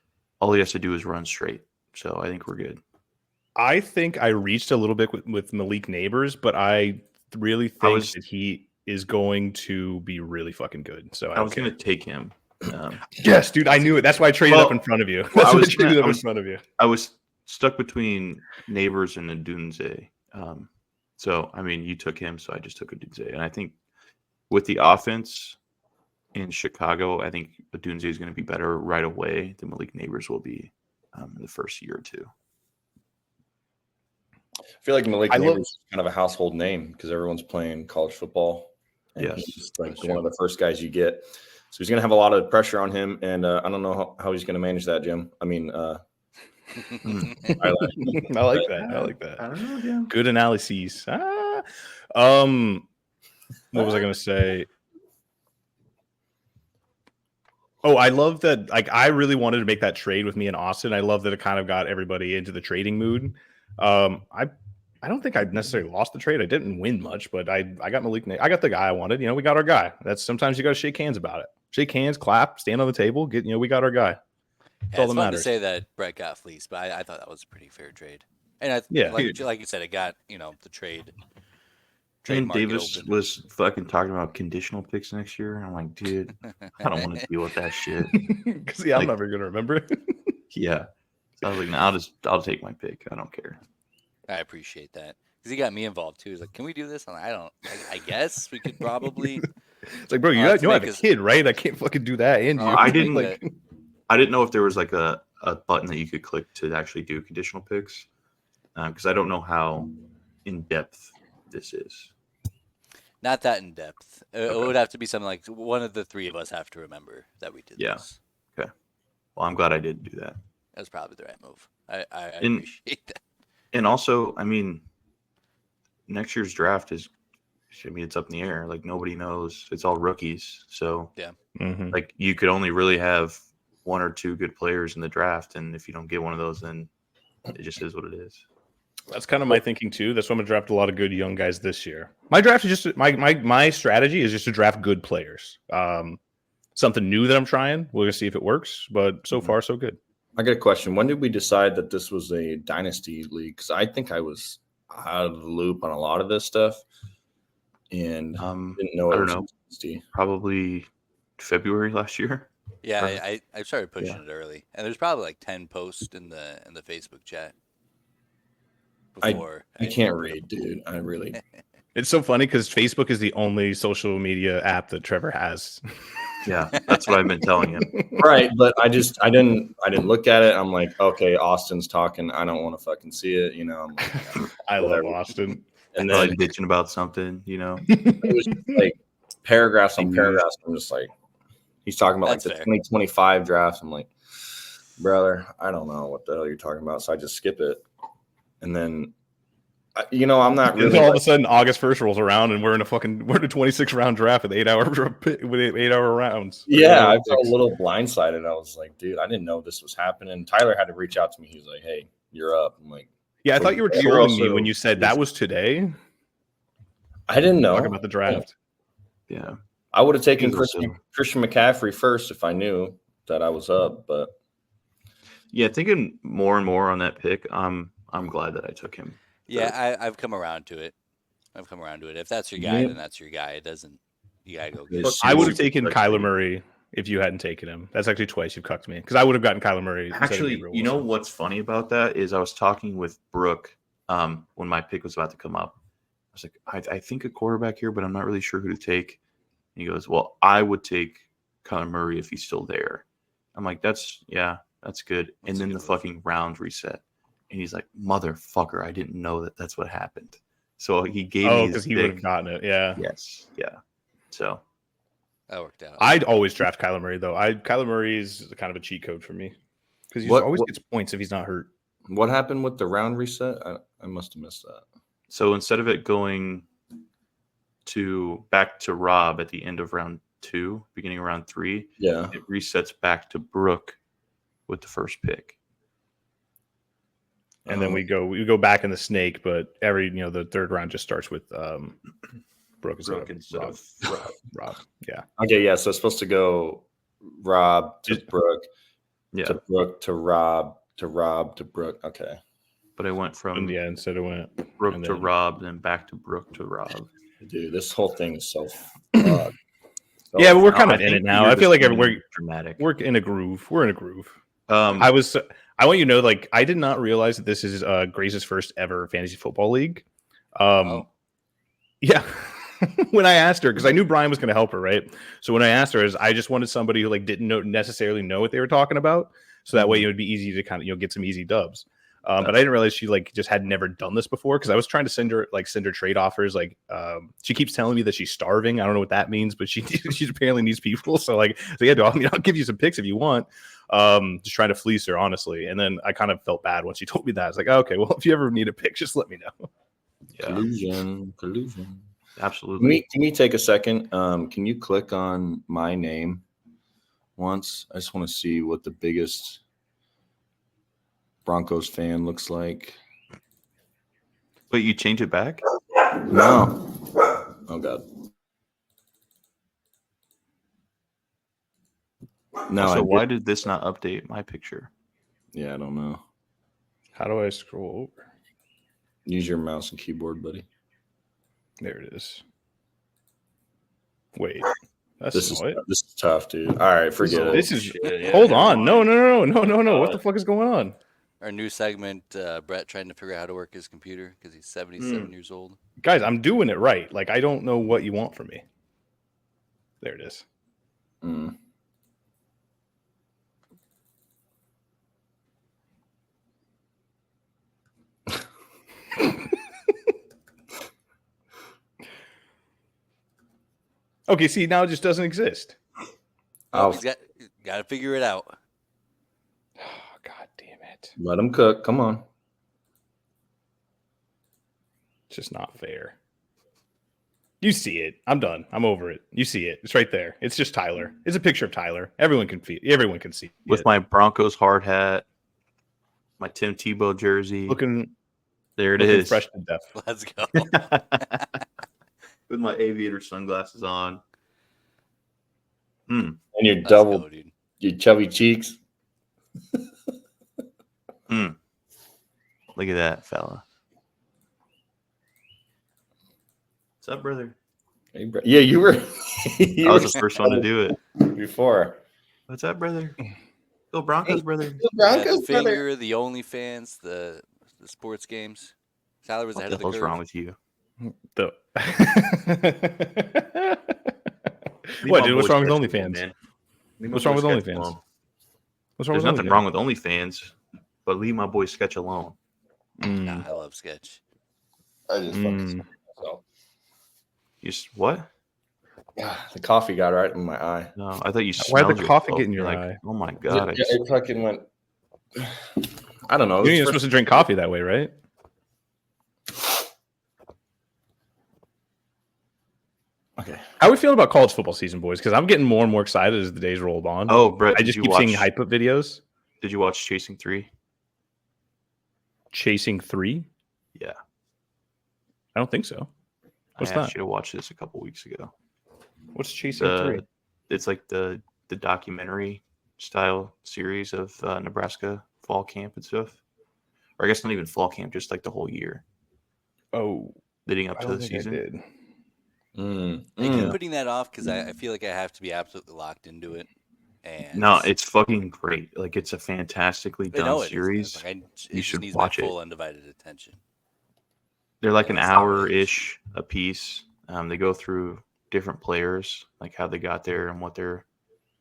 all he has to do is run straight. So I think we're good. I think I reached a little bit with Malik Neighbors, but I really think that he is going to be really fucking good. So I was going to take him. Yes, dude, I knew it. That's why I traded up in front of you. That's why I traded up in front of you. I was stuck between Neighbors and Adunze. So, I mean, you took him, so I just took Adunze. And I think with the offense in Chicago, I think Adunze is going to be better right away than Malik Neighbors will be in the first year or two. I feel like Malik Neighbors is kind of a household name because everyone's playing college football. And he's like one of the first guys you get. So he's going to have a lot of pressure on him. And I don't know how he's going to manage that, Jim. I mean, I like that. I don't know, Jim. Good analyses. What was I going to say? Oh, I love that. Like, I really wanted to make that trade with me and Austin. I love that it kind of got everybody into the trading mood. I don't think I necessarily lost the trade. I didn't win much, but I got Malik. I got the guy I wanted. We got our guy. That's sometimes you got to shake hands about it. Shake hands, clap, stand on the table. We got our guy. That's all that matters. Fun to say that Brett got fleeced, but I thought that was a pretty fair trade. And like you said, it got the trade. And Davis was fucking talking about conditional picks next year. I'm like, dude, I don't want to deal with that shit. Because I'm never gonna remember. Yeah. So I was like, no, I'll take my pick. I don't care. I appreciate that because he got me involved too. He's like, "Can we do this?" I'm like, I guess we could probably. It's like, bro, you have a kid, right? I can't fucking do that. And I didn't I didn't know if there was like a button that you could click to actually do conditional picks because I don't know how in depth this is. Not that in depth. It would have to be something like one of the three of us have to remember that we did this. Okay. Well, I'm glad I did do that. That was probably the right move. I appreciate that. And also, I mean, next year's draft it's up in the air. Like, nobody knows. It's all rookies. So, like, you could only really have one or two good players in the draft. And if you don't get one of those, then it just is what it is. That's kind of my thinking, too. That's why I'm going to draft a lot of good young guys this year. My draft is just my strategy is just to draft good players. Something new that I'm trying. We're going to see if it works. But so far, so good. I got a question. When did we decide that this was a dynasty league? Because I think I was out of the loop on a lot of this stuff, and didn't know it was a dynasty. Probably February last year. Yeah, I started pushing it early, and there's probably like 10 posts in the Facebook chat. I can't read, dude. I really. It's so funny because Facebook is the only social media app that Trevor has. Yeah, that's what I've been telling him. Right, but I didn't look at it. I'm like, okay, Austin's talking. I don't want to fucking see it, I'm like, I love Austin. And then like bitching about something, It was just like paragraphs on paragraphs. I'm just like, he's talking about the 2025 draft. I'm like, brother, I don't know what the hell you're talking about. So I just skip it. And then I'm not really. All of a sudden, August 1st rolls around, and we're in a 26 round draft with 8 hour rounds. Yeah, I felt a little blindsided. I was like, dude, I didn't know this was happening. Tyler had to reach out to me. He's like, hey, you're up. I'm like, yeah, I thought you were trolling me when you said that was today. I didn't know. Talk about the draft. Yeah, I would have taken Christian McCaffrey first if I knew that I was up. But yeah, thinking more and more on that pick, I'm glad that I took him. Yeah, I've come around to it. If that's your guy, then that's your guy. It doesn't. You gotta go get it. I would have taken Kyler Murray if you hadn't taken him. That's actually twice you've cucked me because I would have gotten Kyler Murray. Actually, you know what's funny about that is I was talking with Brooke when my pick was about to come up. I was like, I think a quarterback here, but I'm not really sure who to take. And he goes, well, I would take Kyler Murray if he's still there. I'm like, that's good. And That's a then good the move. fucking round reset. And he's like, motherfucker, I didn't know that that's what happened. So he gave me Oh, his because he would have pick. gotten it. Yeah. Yes. Yeah. So That worked out. I'd always draft Kyler Murray though. Kyler Murray is kind of a cheat code for me because he What- always what- gets points if he's not hurt. What happened with the round reset? I must have missed that. So instead of it going back to Rob at the end of round 2, beginning of round 3, Yeah. it resets back to Brooke with the first pick. And then we go back in the snake, but the third round just starts with Brooke instead of Rob. Yeah. Okay, yeah. So it's supposed to go Rob to Brooke, Yeah. to Brooke to Rob to Rob to Brooke. Okay. But I went from Instead it went Brooke and to then- Rob, then back to Brooke to Rob. Dude, this whole thing is so. Yeah, but we're kind I of in think it that now. you're I feel like just being we're dramatic. in a groove. We're in a groove. I I want you to know, like, I did not realize that this is Grace's first ever fantasy football league. Yeah. When I asked her, because I knew Brian was going to help her, right? So when I asked her, I just wanted somebody who like didn't necessarily know what they were talking about, so that way it would be easy to kind of get some easy dubs. But I didn't realize she like just had never done this before, because I was trying to send her trade offers. Like she keeps telling me that she's starving. I don't know what that means, but she apparently needs people. So yeah, I'll give you some picks if you want. Just trying to fleece her, honestly. And then I kind of felt bad when she told me that. I was like, oh, okay, well, if you ever need a pick, just let me know. yeah, Collusion. absolutely. Can we take a second? Can you click on my name once? I just want to see what the biggest Broncos fan looks like. But you change it back? No. Oh God. No. So why did this not update my picture? Yeah, I don't know. How do I scroll over? Use your mouse and keyboard, buddy. There it is. Wait, that's This is not it. this is tough, dude. All right, forget it. This is. Shit, Hold on. No. What the fuck is going on? Our new segment, Brett trying to figure out how to work his computer because he's 77 years old. Guys, I'm doing it right. Like, I don't know what you want from me. There it is. Mm. Okay, see, now it just doesn't exist. Oh, Oh. he's got to figure it out. Oh, God damn it. Let him cook. Come on. It's just not fair. You see it. I'm done. I'm over it. You see it. It's right there. It's just Tyler. It's a picture of Tyler. Everyone can see With it. my Broncos hard hat, my Tim Tebow jersey. looking There it looking is. fresh to death. Let's go. With my aviator sunglasses on. And your Let's double, go, dude. your chubby cheeks. Look at that, fella. What's up, brother? Hey, yeah, you were. I was the first one to do it. before. What's up, brother? Go Broncos, brother. The Yeah, Broncos, the brother. finger, the OnlyFans, the sports games. Tyler was What ahead the of the hell's curve. wrong with you? The- Leave What, my dude? What's boy wrong with Sketch OnlyFans? alone, man. Leave my What's boy wrong with Sketch OnlyFans? alone. What's wrong There's with nothing OnlyFans? wrong with OnlyFans, but leave my boy Sketch alone. Nah, I love sketch. I just fucking Mm. scared myself. What? The coffee got right in my eye. No, I thought you Why'd smelled the coffee yourself. get in You're your like, eye? oh my god! It fucking went. I don't know. You're supposed to drink coffee that way, right? Okay. How are we feeling about college football season, boys? Because I'm getting more and more excited as the days roll on. Oh, Brett, I just keep seeing hype up videos. Did you watch Chasing 3? Chasing 3? Yeah. I don't think so. What's I asked that? you to watch this a couple weeks ago. What's Chasing 3? It's like the documentary style series of Nebraska fall camp and stuff. Or I guess not even fall camp, just like the whole year Oh, leading up I to don't the think I season. did. I keep putting that off because I feel like I have to be absolutely locked into it. And No, it's fucking great. Like it's a fantastically I know done it is. series. Like, it You just should needs watch my it. full undivided attention. They're like an It's not really hour-ish a piece. They go through different players, like how they got there and what their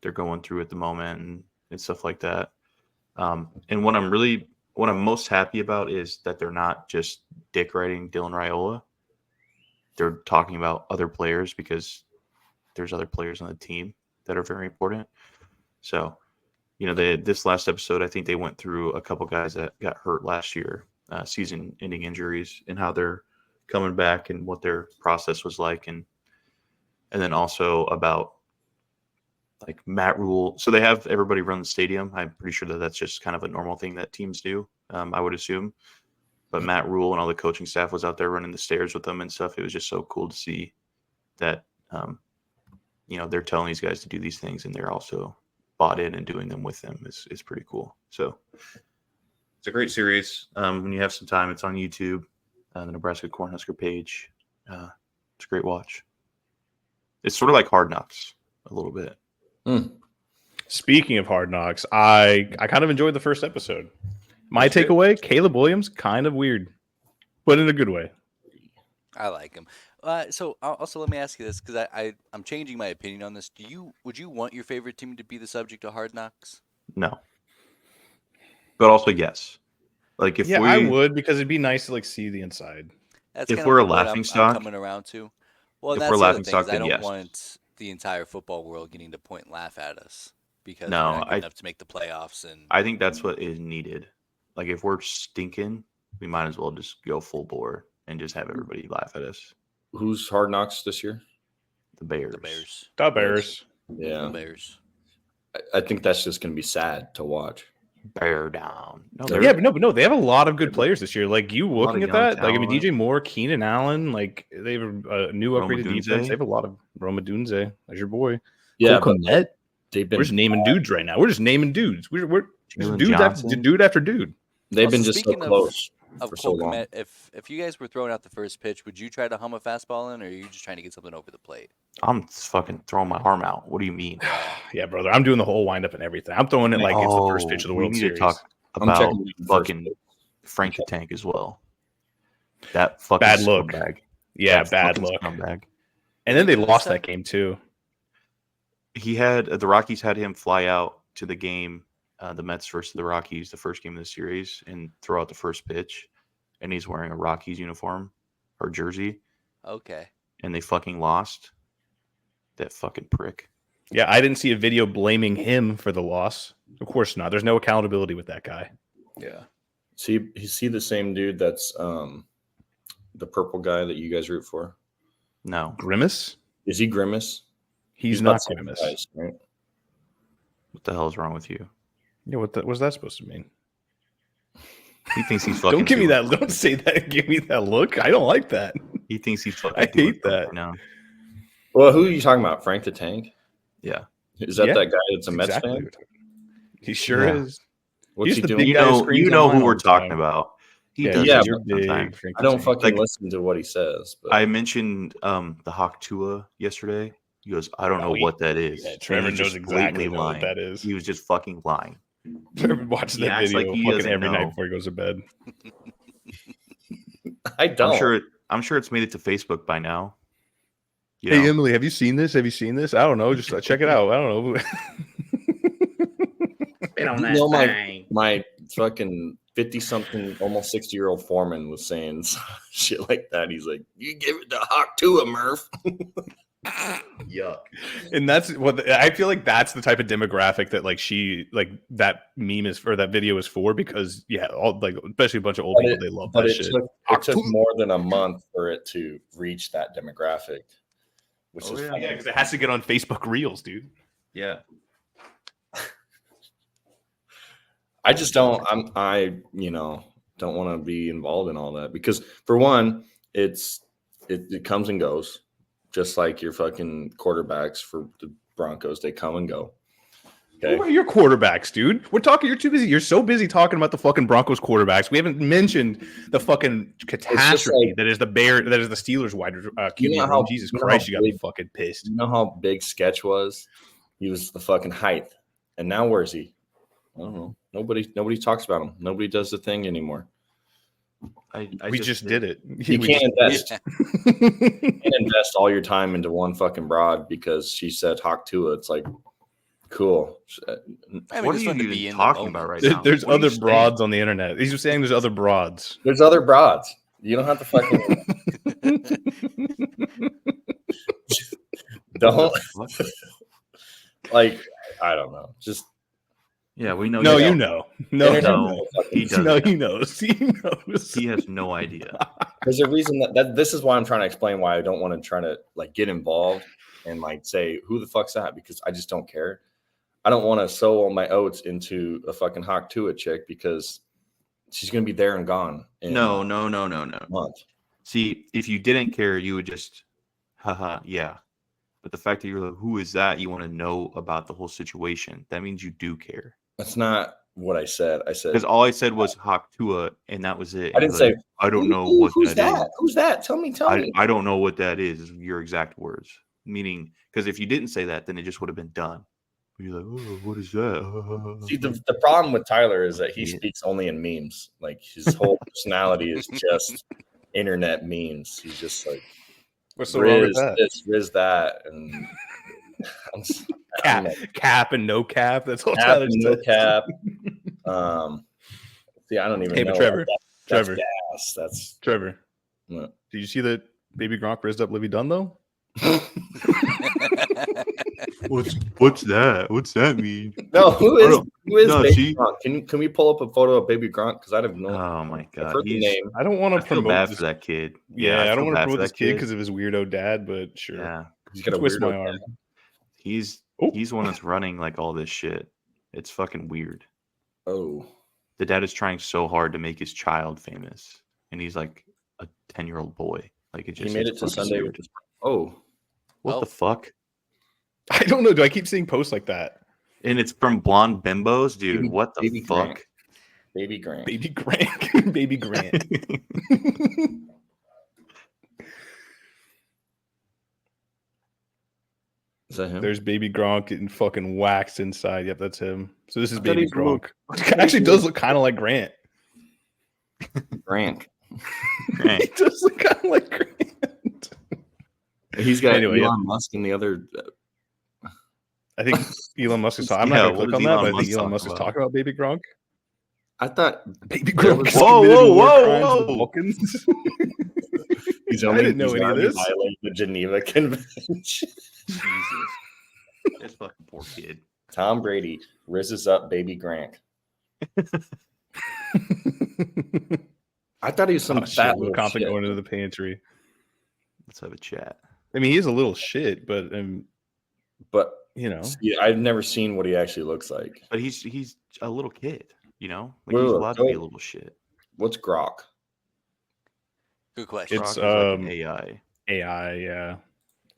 they're going through at the moment and stuff like that. And what I'm most happy about is that they're not just dick writing Dylan Raiola. They're talking about other players because there's other players on the team that are very important. So, this last episode, I think they went through a couple guys that got hurt last year, season-ending injuries, and how they're coming back and what their process was like, and then also about like Matt Rule. So they have everybody run the stadium. I'm pretty sure that that's just kind of a normal thing that teams do, I would assume. But Matt Rule and all the coaching staff was out there running the stairs with them and stuff. It was just so cool to see that, they're telling these guys to do these things and they're also bought in and doing them with them is pretty cool. So it's a great series. When you have some time, it's on YouTube, the Nebraska Cornhusker page. It's a great watch. It's sort of like Hard Knocks a little bit. Speaking of Hard Knocks, I kind of enjoyed the first episode. My takeaway, Caleb Williams, kind of weird, but in a good way. I like him. So also let me ask you this, because I'm changing my opinion on this. Would you want your favorite team to be the subject of Hard Knocks? No. But also yes. Like if I would, because it'd be nice to like see the inside. That's if kind we're of a what laughing I'm stock, coming around to. Well, if that's we're the other laughing thing, stock, is I then don't yes. want the entire football world getting to point and laugh at us because No, we're not good enough to make the playoffs. And I think that's what is needed. Like if we're stinking, we might as well just go full bore and just have everybody laugh at us. Who's Hard Knocks this year? The Bears. the Bears. The Bears. Yeah, The Bears. I think that's just going to be sad to watch. Bear down. No, Yeah, Yeah, but no, they have a lot of good players this year. Like you lot looking of at young that, like I mean, talent. DJ Moore, Keenan Allen, like they have a new Roma upgraded Dunze. defense. They have a lot of Roma Dunze. That's your boy. Yeah, Cole but Kmet. they've been We're just naming dudes right now. We're just naming dudes. We're just Jalen dudes Johnson. after dude after dude. they've Also, been just so speaking close Of for so Cole long. Kmet, if you guys were throwing out the first pitch, would you try to hum a fastball in, or are you just trying to get something over the plate? I'm fucking throwing my arm out. What do you mean? Yeah, brother. I'm doing the whole windup and everything. I'm throwing it like it's the first pitch of the we World need Series. to talk I'm about checking the first fucking pitch. Frank the Tank as well. That fucking Bad look. scumbag. Yeah, That bad fucking look. Scumbag. And then they This lost time? that game too. He had the Rockies had him fly out to the game, the Mets versus the Rockies, the first game of the series, and throw out the first pitch, and he's wearing a Rockies uniform or jersey, Okay. and they fucking lost. That fucking prick. Yeah, I didn't see a video blaming him for the loss. Of course not. There's no accountability with that guy. Yeah. See the same dude that's the purple guy that you guys root for? No, Grimace? Is he Grimace? He's about not the same Grimace. size, right? what the hell is wrong with you? Yeah, what's that supposed to mean? He thinks he's fucking. Don't give me doing that. Don't say that. Give me that look. I don't like that. He thinks he's fucking. I doing hate that. something now. Well, who are you talking about? Frank the Tank? Yeah. Is that Yeah, that guy that's a That's Mets exactly what fan? we're talking about. He sure Yeah. is. What's He's he the doing? big You guy who know, screams you know online who all we're the talking time. about. He Yeah, does yeah, this you're big. sometimes. Frank I don't the Tank. fucking Like- listen to what he says. But I mentioned the Hawk Tua yesterday. He goes, I don't know what that is. Yeah, And Trevor he's knows just exactly blatantly what lying. that is. He was just fucking lying. Trevor watches He that acts video like he fucking doesn't every night know. before he goes to bed. I don't. I'm sure it's made it to Facebook by now. You Hey know? Emily, have you seen this? Have you seen this? I don't know. Just check it out. I don't know. You know, my fucking 50-something, almost 60-year-old foreman was saying shit like that. He's like, "You give it to Hawk Tua, Murph." Yuck. And that's what I feel like. That's the type of demographic that that meme is for, that video is for, because all like especially a bunch of old people, they love But that it shit. took more than a month for it to reach that demographic, which is funny. Yeah, because it has to get on Facebook Reels, dude. Yeah. I just don't. I don't want to be involved in all that, because for one, it comes and goes, just like your fucking quarterbacks for the Broncos. They come and go. Okay. Who are your quarterbacks, dude? We're talking. You're too busy. You're so busy talking about the fucking Broncos quarterbacks. We haven't mentioned the fucking catastrophe like- that is the Steelers wide QB. You know how- Jesus you know Christ, how you got me big- fucking pissed. You know how big Sketch was? He was the fucking height, and now where's he? I don't know. Nobody talks about him. Nobody does the thing anymore. We just did it. You We can't just- invest. You can't invest all your time into one fucking broad because she said Hawk Tua. It's like, Cool. I mean, What are just you fun to even be in the talking about moment. right now? There's What are you other saying? broads on the internet. He's just saying there's other broads. There's other broads. You don't have to fucking don't What? like. I don't know. Just Yeah, we know. No, you you know. No, Internet No, will fucking- he doesn't. no, know. he knows. He knows. He has no idea. There's a reason that this is why I'm trying to explain why I don't want to try to like get involved and like say who the fuck's that, because I just don't care. I don't want to sow all my oats into a fucking Hawk Tua chick because she's gonna be there and gone in No. a month. See, if you didn't care, you would just, haha, yeah. But the fact that you're like, who is that? You want to know about the whole situation. That means you do care. That's not what I said. I said Because all I said was Hawk Tua, and that was it. I didn't say I don't know "Ooh, what who's that is. Who's that? Tell me. I don't know what that is your exact words. Meaning, because if you didn't say that, then it just would have been done. You're like, oh, what is that? See, the problem with Tyler is that he speaks only in memes. Like his whole personality is just internet memes. He's just like What's so wrong with Riz that? this, Riz that, and I'm Cap and no cap. That's all cap Tyler and no says. cap. See, I don't even Hey, know. but Trevor, That's Trevor, gas. That's Trevor. what? Did you see that Baby Gronk rizzed up Livy Dunn though? What's that? What's that mean? No, who is no, Baby see? Gronk? Can we pull up a photo of Baby Gronk? Because I have no. Oh my I've god, heard the name. I don't want I to feel promote bad this. for that kid. Yeah, I don't feel want to bad promote for this that kid because of his weirdo dad, but sure. Yeah, He's got a Twist my weirdo arm. dad. he's Oh. he's the one that's running like all this shit. It's fucking weird. Oh, The dad is trying so hard to make his child famous, and he's like a 10-year-old boy. Like it he just made it's it to fucking Sunday. weird. Oh, What Oh. the fuck? I don't know. Do I keep seeing posts like that? And it's from blonde bimbos, dude. Baby- What the Baby fuck? Grant. Baby Grant. Baby Grant. Baby Grant. Is that him? There's Baby Gronk getting fucking waxed inside. Yep, that's him. So this is I thought Baby he's a little- Gronk. Actually, does look kind of like Grant. Grant. Grant. He does look kind of like Grant. He's got Anyway, Elon Musk in the other. I think Elon Musk is talking. I'm not Yeah, going to what click is on that, Elon but I think Musk Elon Musk is talking talking about Baby Gronk. I thought Baby There Gronk was- has Whoa, committed whoa, war whoa, crimes to the whoa. Balkans. he's I only didn't know he's any of already this. violated the Geneva Convention. Jesus. This fucking poor kid. Tom Brady rizzes up Baby Grant. I thought he was some Oh, shit, fat Will little Compton shit. going into the pantry. Let's have a chat. I mean, he is a little shit, but But you know, see, I've never seen what he actually looks like. But he's a little kid, you know? Like Wait, he's wait, allowed to be a go- little shit. What's Grok? Good question. It's, Grok is like an AI. AI. Yeah.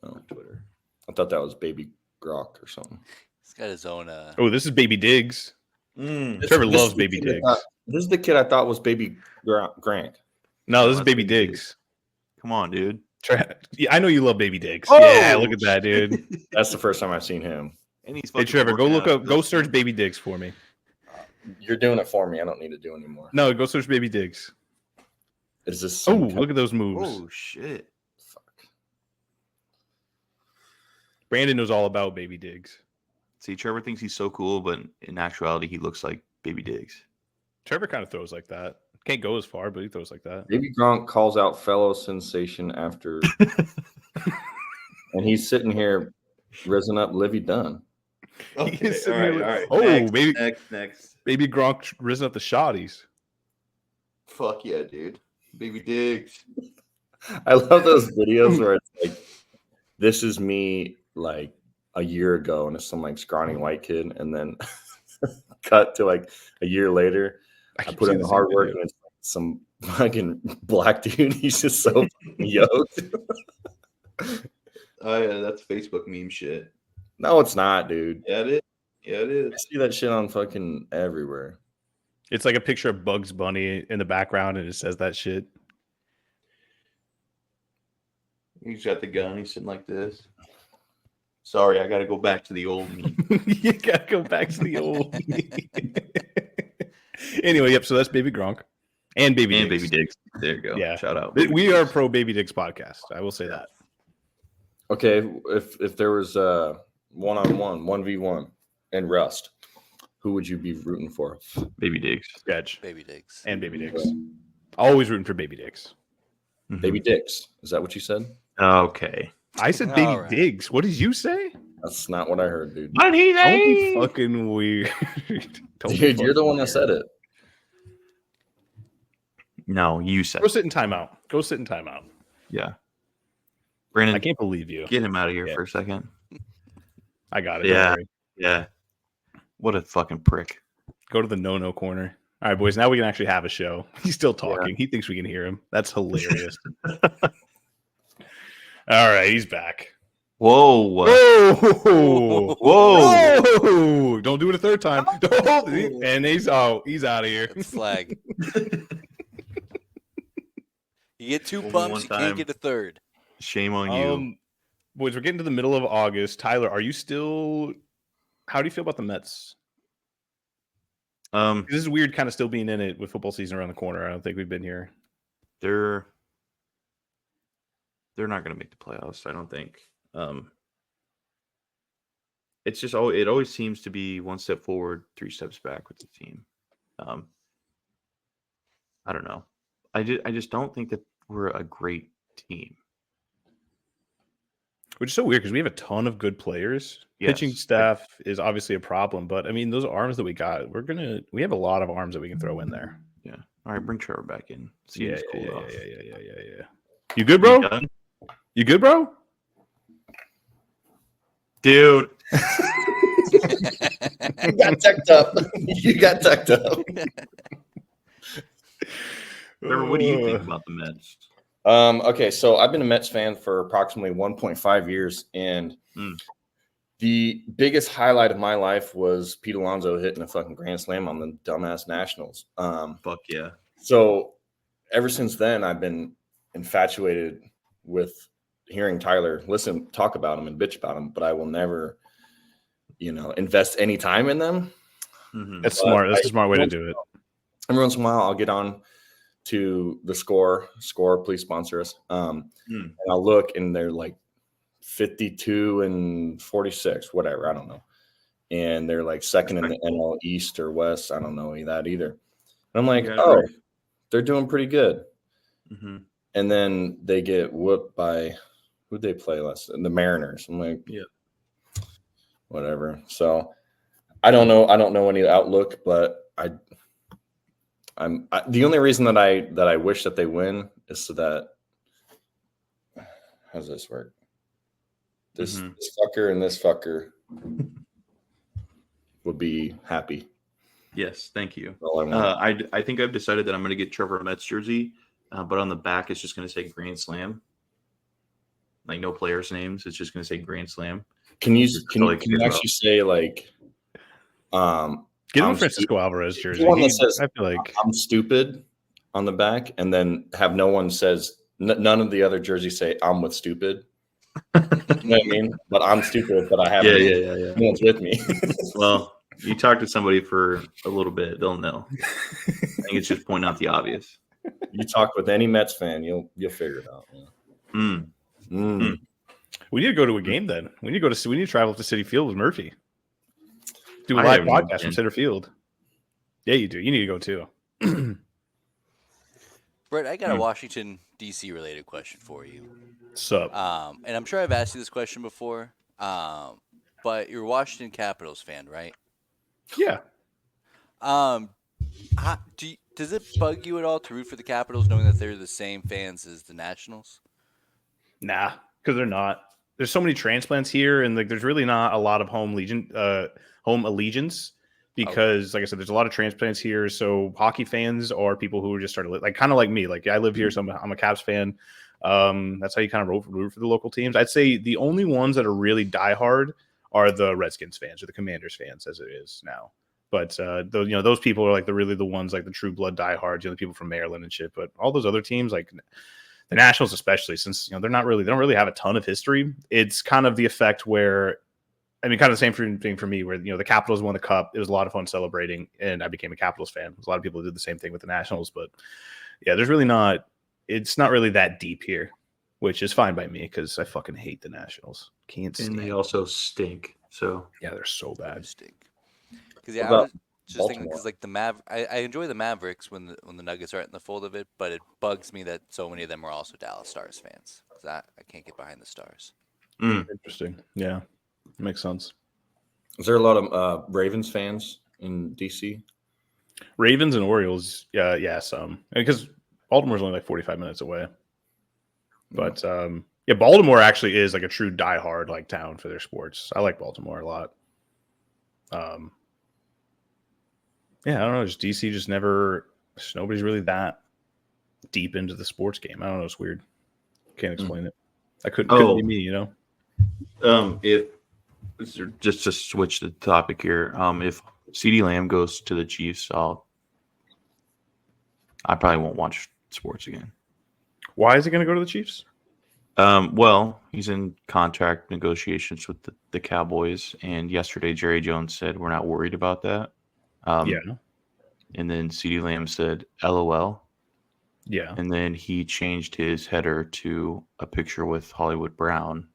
Oh, Twitter. I thought that was Baby Grok or something. He's got his own. Oh, this is Baby Diggs. Trevor This loves is the Baby kid I Diggs. thought- This is the kid I thought was Baby Grant. No, No, this is that's Baby Baby Diggs. Come on, dude. Yeah, I know you love Baby Diggs. Oh, yeah, look at that, dude. That's the first time I've seen him. And he's Hey, fucking Trevor, go working look out up, at go this search thing. Baby Diggs for me. You're doing it for me. I don't need to do anymore. No, go search Baby Diggs. Is this Oh, some kind look at those moves. Oh shit. of fuck? Brandon knows all about Baby Diggs. See, Trevor thinks he's so cool, but in actuality, he looks like Baby Diggs. Trevor kind of throws like that. Can't go as far, but he throws like that. Baby Gronk calls out fellow sensation after, and he's sitting here rizzing up Livy Dunn. He is sitting there like, oh, next. Baby Gronk risen up the shotties. Fuck yeah, dude. Baby Diggs. I love those videos where it's like, this is me like a year ago, and it's some like scrawny white kid, and then cut to like a year later. I keep put in seeing the same hard work, video. and it's like some fucking black dude. He's just so yoked. Oh yeah, that's Facebook meme shit. No, it's not, dude. Yeah, it is. Yeah, it I see that shit on fucking everywhere. It's like a picture of Bugs Bunny in the background, and it says that shit. He's got the gun. He's sitting like this. Sorry, I got to go back to the old me. You gotta go back to the old. Anyway, yep. So that's Baby Gronk and Baby And Diggs. Baby Diggs. There you go. Yeah. Shout out. We are pro Baby Diggs podcast. I will say that. Okay, if there was a 1-on-1, 1v1, and Rust, who would you be rooting for? Baby Diggs. Sketch Baby Diggs. and Baby Dicks. Always rooting for Baby Dicks. Mhm. Baby Dicks. Is that what you said? Okay. I said Baby All right. Diggs. What did you say? That's not what I heard, dude. What he Don't be say? fucking weird. Don't be Dude, you're the fucking one that weird. said it. No, you said. Go sit in timeout. Go sit in timeout. Yeah. Brandon, I can't believe you. get him out of here Yeah. for a second. I got it. Yeah. Don't worry. Yeah. What a fucking prick. Go to the no corner. All right, boys. Now we can actually have a show. He's still talking. He thinks we can hear him. That's hilarious. All right, he's back. Whoa. Whoa! Whoa. Whoa! Don't do it a third time. Don't. And he's out of here. That's flag. You get 2 Only bumps, one you can't time. get a third. Shame on you. Boys, we're getting to the middle of August. Tyler, are you still? How do you feel about the Mets? This is weird, kind of still being in it with football season around the corner. I don't think we've been here. They're not going to make the playoffs, I don't think. It's just it always seems to be 1 step forward, 3 steps back with the team. I don't know. I just don't think that we're a great team. Which is so weird because we have a ton of good players. Pitching Yes. staff is obviously a problem, but I mean those arms that we got, we have a lot of arms that we can throw in there. Yeah. All right, bring Trevor back in. See Yeah, if he's cooled off. yeah. You good, bro? You done? You good, bro? Dude. You got tucked up. You got tucked up. Trevor, what do you think about the Mets? Okay, so I've been a Mets fan for approximately 1.5 years, and the biggest highlight of my life was Pete Alonso hitting a fucking grand slam on the dumbass Nationals. Fuck yeah. So ever since then, I've been infatuated with hearing Tyler talk about him and bitch about him, but I will never, invest any time in them. Mhm. That's smart. That's a smart way to do it. Every once in a while, I'll get on to the score, please sponsor us. And I'll look, and they're like 52 and 46, whatever. I don't know. And they're like second in the NL East or West. I don't know that either. And I'm like, they're doing pretty good. Mhm. And then they get whooped by who'd they play last? The Mariners. I'm like, Yeah, whatever. So I don't know. I don't know any outlook, but the only reason that I wish that they win is so that how does this work? This fucker and this fucker would be happy. Yes, thank you. That's all I want. I think I've decided that I'm going to get Trevor a Mets jersey, but on the back it's just going to say Grand Slam. Like no players' names. It's just going to say Grand Slam. Can you like actually well. say like Get him I'm a Francisco Alvarez jersey. one that says I feel like I'm stupid on the back, and then have no one says none of the other jerseys say I'm with stupid. You know what I mean? But I'm stupid, but I have Yeah. no one's with me. Well, you talk to somebody for a little bit, they'll know. I think it's just pointing out the obvious. You talk with any Mets fan, you'll figure it out. Yeah. we need to go to a game then. We need to travel to Citi Field with Murphy. Do a I live haven't podcast from been. Center Field. Yeah, you do. You need to go too. Brett, I got a Washington, D.C. related question for you. Sup? And I'm sure I've asked you this question before, but you're a Washington Capitals fan, right? Yeah. Does it bug you at all to root for the Capitals knowing that they're the same fans as the Nationals? Nah, because they're not. There's so many transplants here, and like there's really not a lot of home allegiance because, like I said, there's a lot of transplants here. So hockey fans are people who just started like kind of like me. Like I live here, so I'm a Caps fan. That's how you kind of root for the local teams. I'd say the only ones that are really diehard are the Redskins fans or the Commanders fans, as it is now. But those people are like the ones like the true blood diehards, the people from Maryland and shit. But all those other teams, like the Nationals, especially, since they don't really have a ton of history. It's kind of the effect where, I mean, kind of the same thing for me, where the Capitals won the Cup. It was a lot of fun celebrating, and I became a Capitals fan. There's a lot of people who did the same thing with the Nationals, but yeah, it's not really that deep here, which is fine by me because I fucking hate the Nationals. Can't stand. And they also stink. So Yeah, they're so bad. Interesting. Because What I about was just thinking Baltimore? because like I enjoy the Mavericks when the Nuggets aren't in the fold of it, but it bugs me that so many of them are also Dallas Stars fans. Because I can't get behind the Stars. Interesting. Yeah, makes sense. Is there a lot of Ravens fans in DC? Ravens and Orioles, yeah, some because Baltimore's only like 45 minutes away. But yeah, Baltimore actually is like a true diehard like town for their sports. I like Baltimore a lot. Yeah, I don't know. Just DC, just nobody's really that deep into the sports game. I don't know. It's weird. Can't explain it. I couldn't be me, you know. if just to switch the topic here, if CeeDee Lamb goes to the Chiefs, I probably won't watch sports again. Why is he going to go to the Chiefs? Well, he's in contract negotiations with the Cowboys, and yesterday Jerry Jones said we're not worried about that. Yeah. And then CeeDee Lamb said LOL, Yeah. and then he changed his header to a picture with Hollywood Brown,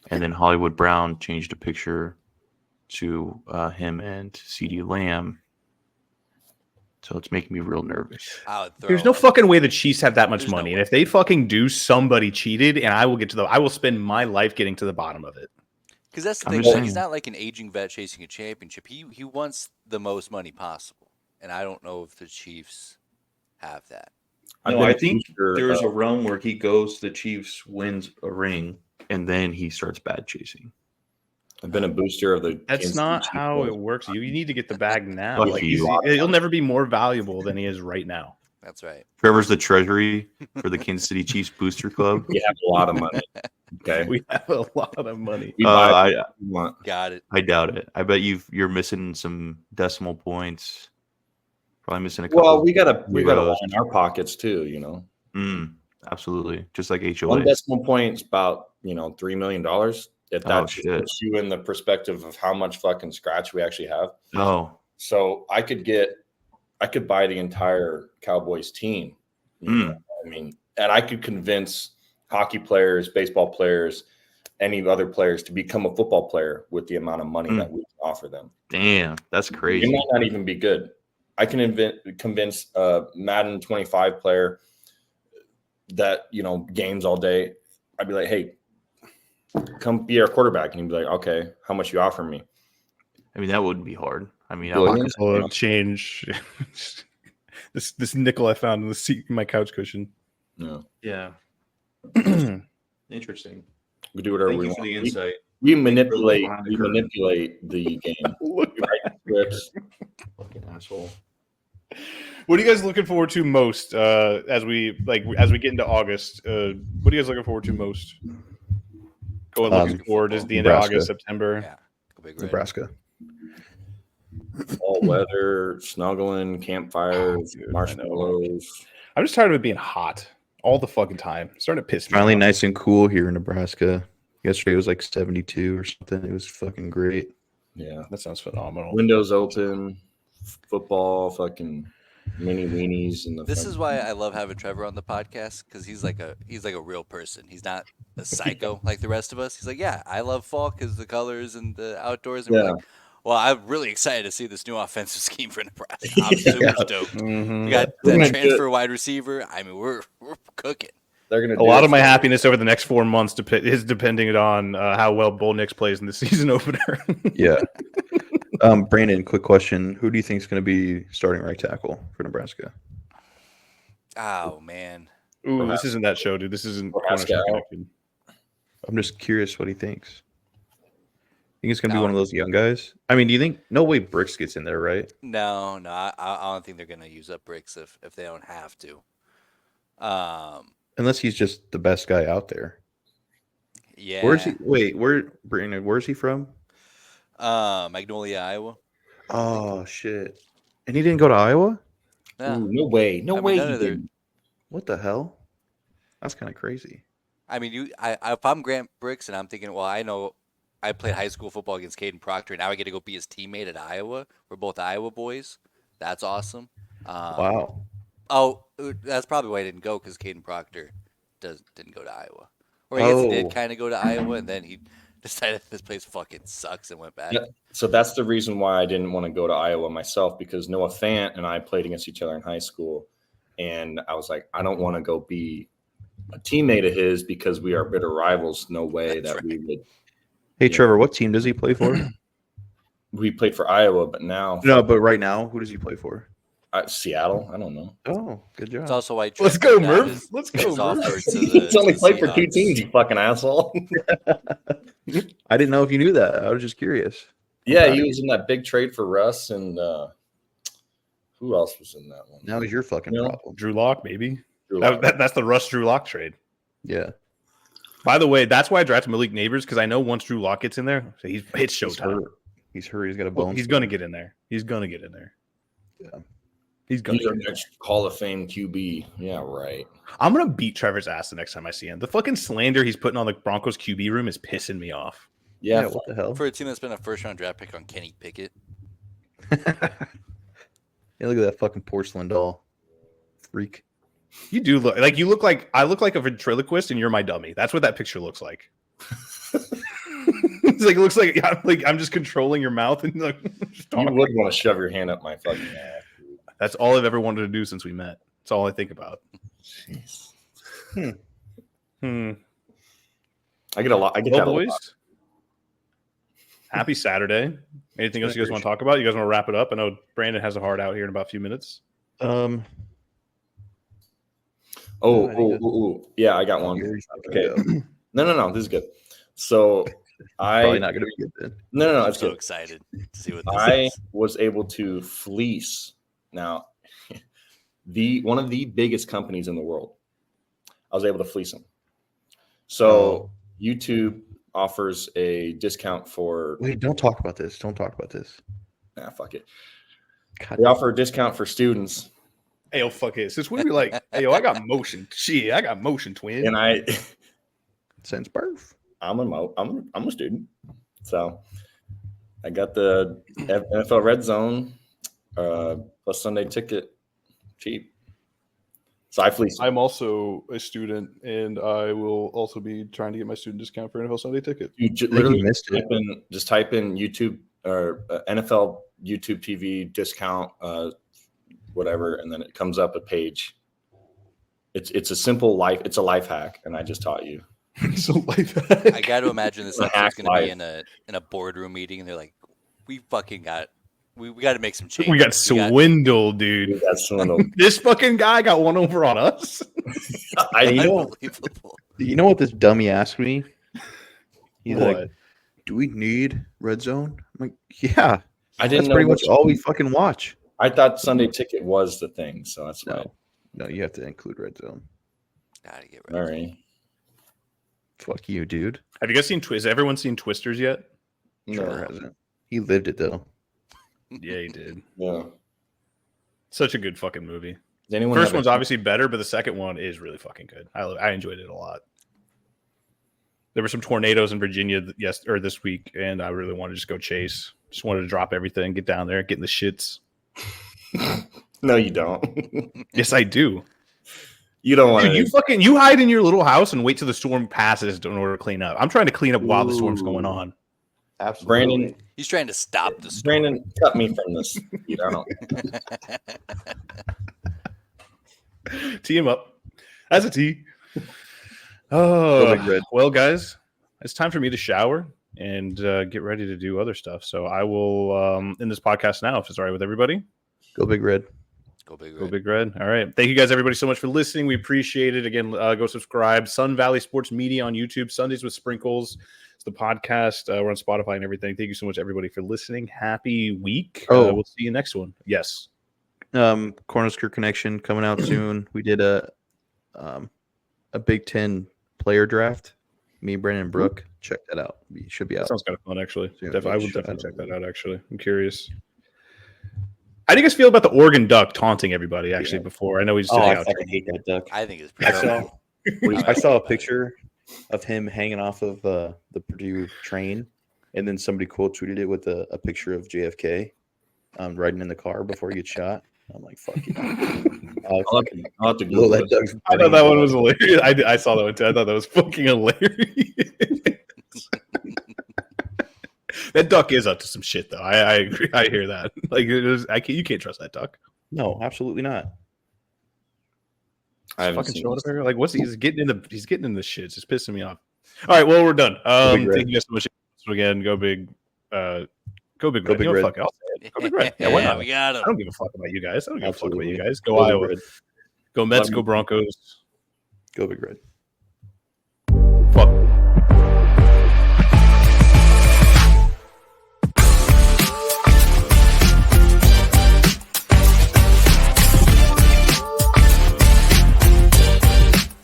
and then Hollywood Brown changed a picture to him and CeeDee Lamb. So it's making me real nervous. There's no fucking way the Chiefs have that much There's no money. way. And if they fucking do, somebody cheated, and I will spend my life getting to the bottom of it. Because that's the I'm thing. just Like, he's saying. not like an aging vet chasing a championship. He wants the most money possible, and I don't know if the Chiefs have that. No, I think there's a realm where he goes to the Chiefs, wins a ring, and then he starts bad chasing. I've been a booster of the. That's Kansas not City how Chiefs. it works. You need to get the bag now. Fuck Like you. he'll never be more valuable than he is right now. That's right. Trevor's the treasury for the Kansas City Chiefs Booster Club. We have a lot of money. Okay, We have a lot of money. we buy what I we want. Got it. I doubt it. I bet you're missing some decimal points. Probably missing a couple. Well, we gotta zeros. line our pockets too. You know, Absolutely, just like HOA. one decimal point is about $3 million. If that Oh, just shit. puts you in the perspective of how much fucking scratch we actually have. Oh, So I could buy the entire Cowboys team. You know? I mean, and I could convince hockey players, baseball players, any other players to become a football player with the amount of money that we can offer them. damn, that's It crazy. might not even be good. I can convince a Madden 25 player that, games all day. I'd be like, hey, come be our quarterback. And he'd be like, okay, how much you offer me? I mean, that wouldn't be hard. I mean, Billions? I'll change this nickel I found in the seat in my couch cushion. No. yeah, interesting. We do whatever Thank we you want. for the insight. We manipulate behind the curtain. the game. Look We write scripts. Fucking asshole. What are you guys looking forward to most as we get into August? What are you guys looking forward to most? Looking forward is the end of Nebraska. August, September. Yeah. Go Big Red. Nebraska. All weather, snuggling, campfires, Dude, I know. marshmallows. I'm just tired of it being hot all the fucking time. It's starting to piss me Finally off. nice and cool here in Nebraska. Yesterday it was like 72 or something. It was fucking great. Yeah. That sounds phenomenal. Windows open, football, fucking mini weenies. And This is why I love having Trevor on the podcast because he's like a real person. He's not a psycho like the rest of us. He's like, yeah, I love fall because the colors and the outdoors. And we're like, well, I'm really excited to see this new offensive scheme for Nebraska. I'm super stoked. Mhm. We got We're that gonna transfer wide receiver. I mean, we're cooking. They're gonna A do lot it of my for- happiness over the next 4 months is depending on how well Bull Nix plays in the season opener. Yeah. Brandon, quick question. Who do you think is going to be starting right tackle for Nebraska? Oh man, Ooh, this isn't that show, dude. This isn't Nebraska Cornerstone out. Connection. I'm just curious what he thinks. Think it's going to be No. one of those young guys? I mean, do you think no way Bricks gets in there, right? no, I don't think they're gonna use up bricks if they don't have to. Unless he's just the best guy out there. Yeah. Where's he? Wait, Brandon, where's he from? Magnolia, Iowa. Oh shit. And he didn't go to Iowa? Yeah. Ooh, no way. No I mean, way. none he of their- didn't. What the hell? That's kind of crazy. I mean, if I'm Grant Bricks and I'm thinking, well, I know I played high school football against Caden Proctor, and now I get to go be his teammate at Iowa. We're both Iowa boys. That's awesome. Wow. Oh, that's probably why I didn't go because Caden Proctor didn't go to Iowa, or I guess he did Oh. kind of go to Iowa, and then he decided this place fucking sucks and went back. Yeah. So that's the reason why I didn't want to go to Iowa myself, because Noah Fant and I played against each other in high school. And I was like, I don't want to go be a teammate of his because we are bitter rivals. No way That's that we would. Hey, Trevor, what team does he play for? We played for Iowa, but now No, but right now, who does he play for? Seattle. I don't know. Oh, good It's job. also why Let's Trent go, Dad Murph. is- Let's go, is Murph. offered to the- He's only to the played for 2 Seahawks. teams, you fucking asshole. I didn't know if you knew that. I was just curious. Yeah, he was in that big trade for Russ, and who else was in that one? Now he's your fucking No. problem. Drew Lock, maybe. Drew Lock. That's the Russ Drew Lock trade. Yeah. By the way, that's why I drafted Malik Neighbors, because I know once Drew Lock gets in there, it's He's showtime. hurt. He's hurt. He's got a Well, bone. he's gonna get in there. He's gonna get in there. Yeah. He's gonna. He's our Get in there. next Hall of Fame QB. Yeah, right. I'm gonna beat Trevor's ass the next time I see him. The fucking slander he's putting on the Broncos QB room is pissing me off. Yeah, Yeah, what the hell? For a team that's been a first-round draft pick on Kenny Pickett. Yeah, look at that fucking porcelain doll. Freak. You do look like I look like a ventriloquist, and you're my dummy. That's what that picture looks like. It's like it looks like I'm just controlling your mouth and like just you talking. would want to shove your hand up my fucking ass. That's all I've ever wanted to do since we met. That's all I think about. Jeez. I I get a lot. I get well, that a boys. lot. Happy Saturday. Anything else you guys want to talk about? You guys want to wrap it up? I know Brandon has a hard out here in about a few minutes. Oh, yeah, I got one. Okay. No. This is good. So Probably not going to be good then. no, I'm it's so good. excited to see what this I is. was able to fleece now one of the biggest companies in the world. I was able to fleece them. So YouTube offers a discount for Wait, don't talk about this. Don't talk about this. fuck it. God, They offer a discount for students, Hey, yo, fuck it. Since when we like, hey, yo, I got motion. Shit, I got motion, twin. and since birth. I'm a student, so I got the NFL Red Zone plus Sunday ticket cheap. So I fleeced. I'm also a student, and I will also be trying to get my student discount for NFL Sunday ticket. You think literally you missed it. just type in YouTube or NFL YouTube TV discount, whatever, and then it comes up a page. It's a simple life. It's a life hack, and I just taught you. So like I got to imagine this It's a episode's hack going to be life. in a boardroom meeting, and they're like, "We fucking got, we got to make some changes. we got swindled, dude. That's swindle. This fucking guy got one over on us. You know, Unbelievable. you know what this dummy asked me? He's What? like, "Do we need Red Zone?" I'm like, "Yeah." I That's didn't know. pretty much all we fucking watch. I thought Sunday ticket was the thing, so that's why. No, you have to include Red Zone. Gotta get All rid of right. Fuck you, dude. Have you guys seen Has everyone seen Twisters yet? Trevor No. hasn't. He lived it though. Yeah, he did. Yeah. Such a good fucking movie. Does anyone First have a- one's obviously better, but the second one is really fucking good. I enjoyed it a lot. There were some tornadoes in Virginia this week, and I really wanted to just go chase. Just wanted to drop everything, get down there, get in the shits. No, you don't. Yes, I do. You don't want Dude, to. you hide in your little house and wait till the storm passes in order to clean up. I'm trying to clean up while the storm's going on. Absolutely. Brandon, He's trying to stop the storm. Brandon, cut me from this. You don't. Tee him up. As a tee. Go Oh, Big Red. well, guys, it's time for me to shower and get ready to do other stuff. So I will end this podcast now, if it's all right with everybody. Go Big Red. Go big. Go Red. Big Red. All right. Thank you guys, everybody, so much for listening. We appreciate it. Again, go subscribe. Sun Valley Sports Media on YouTube. Sundays with Sprinkles. It's the podcast. We're on Spotify and everything. Thank you so much, everybody, for listening. Happy week. Oh. We'll see you next one. Yes. Cornerskirt Connection coming out soon. We did a Big Ten player draft. Me, Brandon, and Brooke. Check that out. We should be That out. sounds kind of fun, actually. Yeah, I would sure. definitely check that out, actually. I'm curious. How do you guys feel about the Oregon Duck taunting everybody, actually, before? I know he's Oh, sitting I out there. fucking hate that duck. I think it's pretty I saw, cool. I saw a picture of him hanging off of the Purdue train, and then somebody quote tweeted it with a picture of JFK riding in the car before he gets shot. I'm like, fuck you. I'll have to Blow Google that it. duck's I thought that one was hilarious. I saw that one too. I thought that was fucking hilarious. That duck is up to some shit, though. I agree. I hear that. Like, you can't trust that duck. No, absolutely not. I haven't Fucking seen showing this. up here. Like, he's getting in the shit. It's just pissing me off. All right, well, we're done. Big Red. Thank you guys so much again. Go big. Go big Go red. Big You know, Red. fuck it. I'll say it. Go big red. Yeah, why not? we got I him. don't give a fuck about you guys. I don't give a fuck about you Absolutely. guys. Go Go Big Iowa. Red. Go Mets. Let Go me- Broncos. Go Big Red.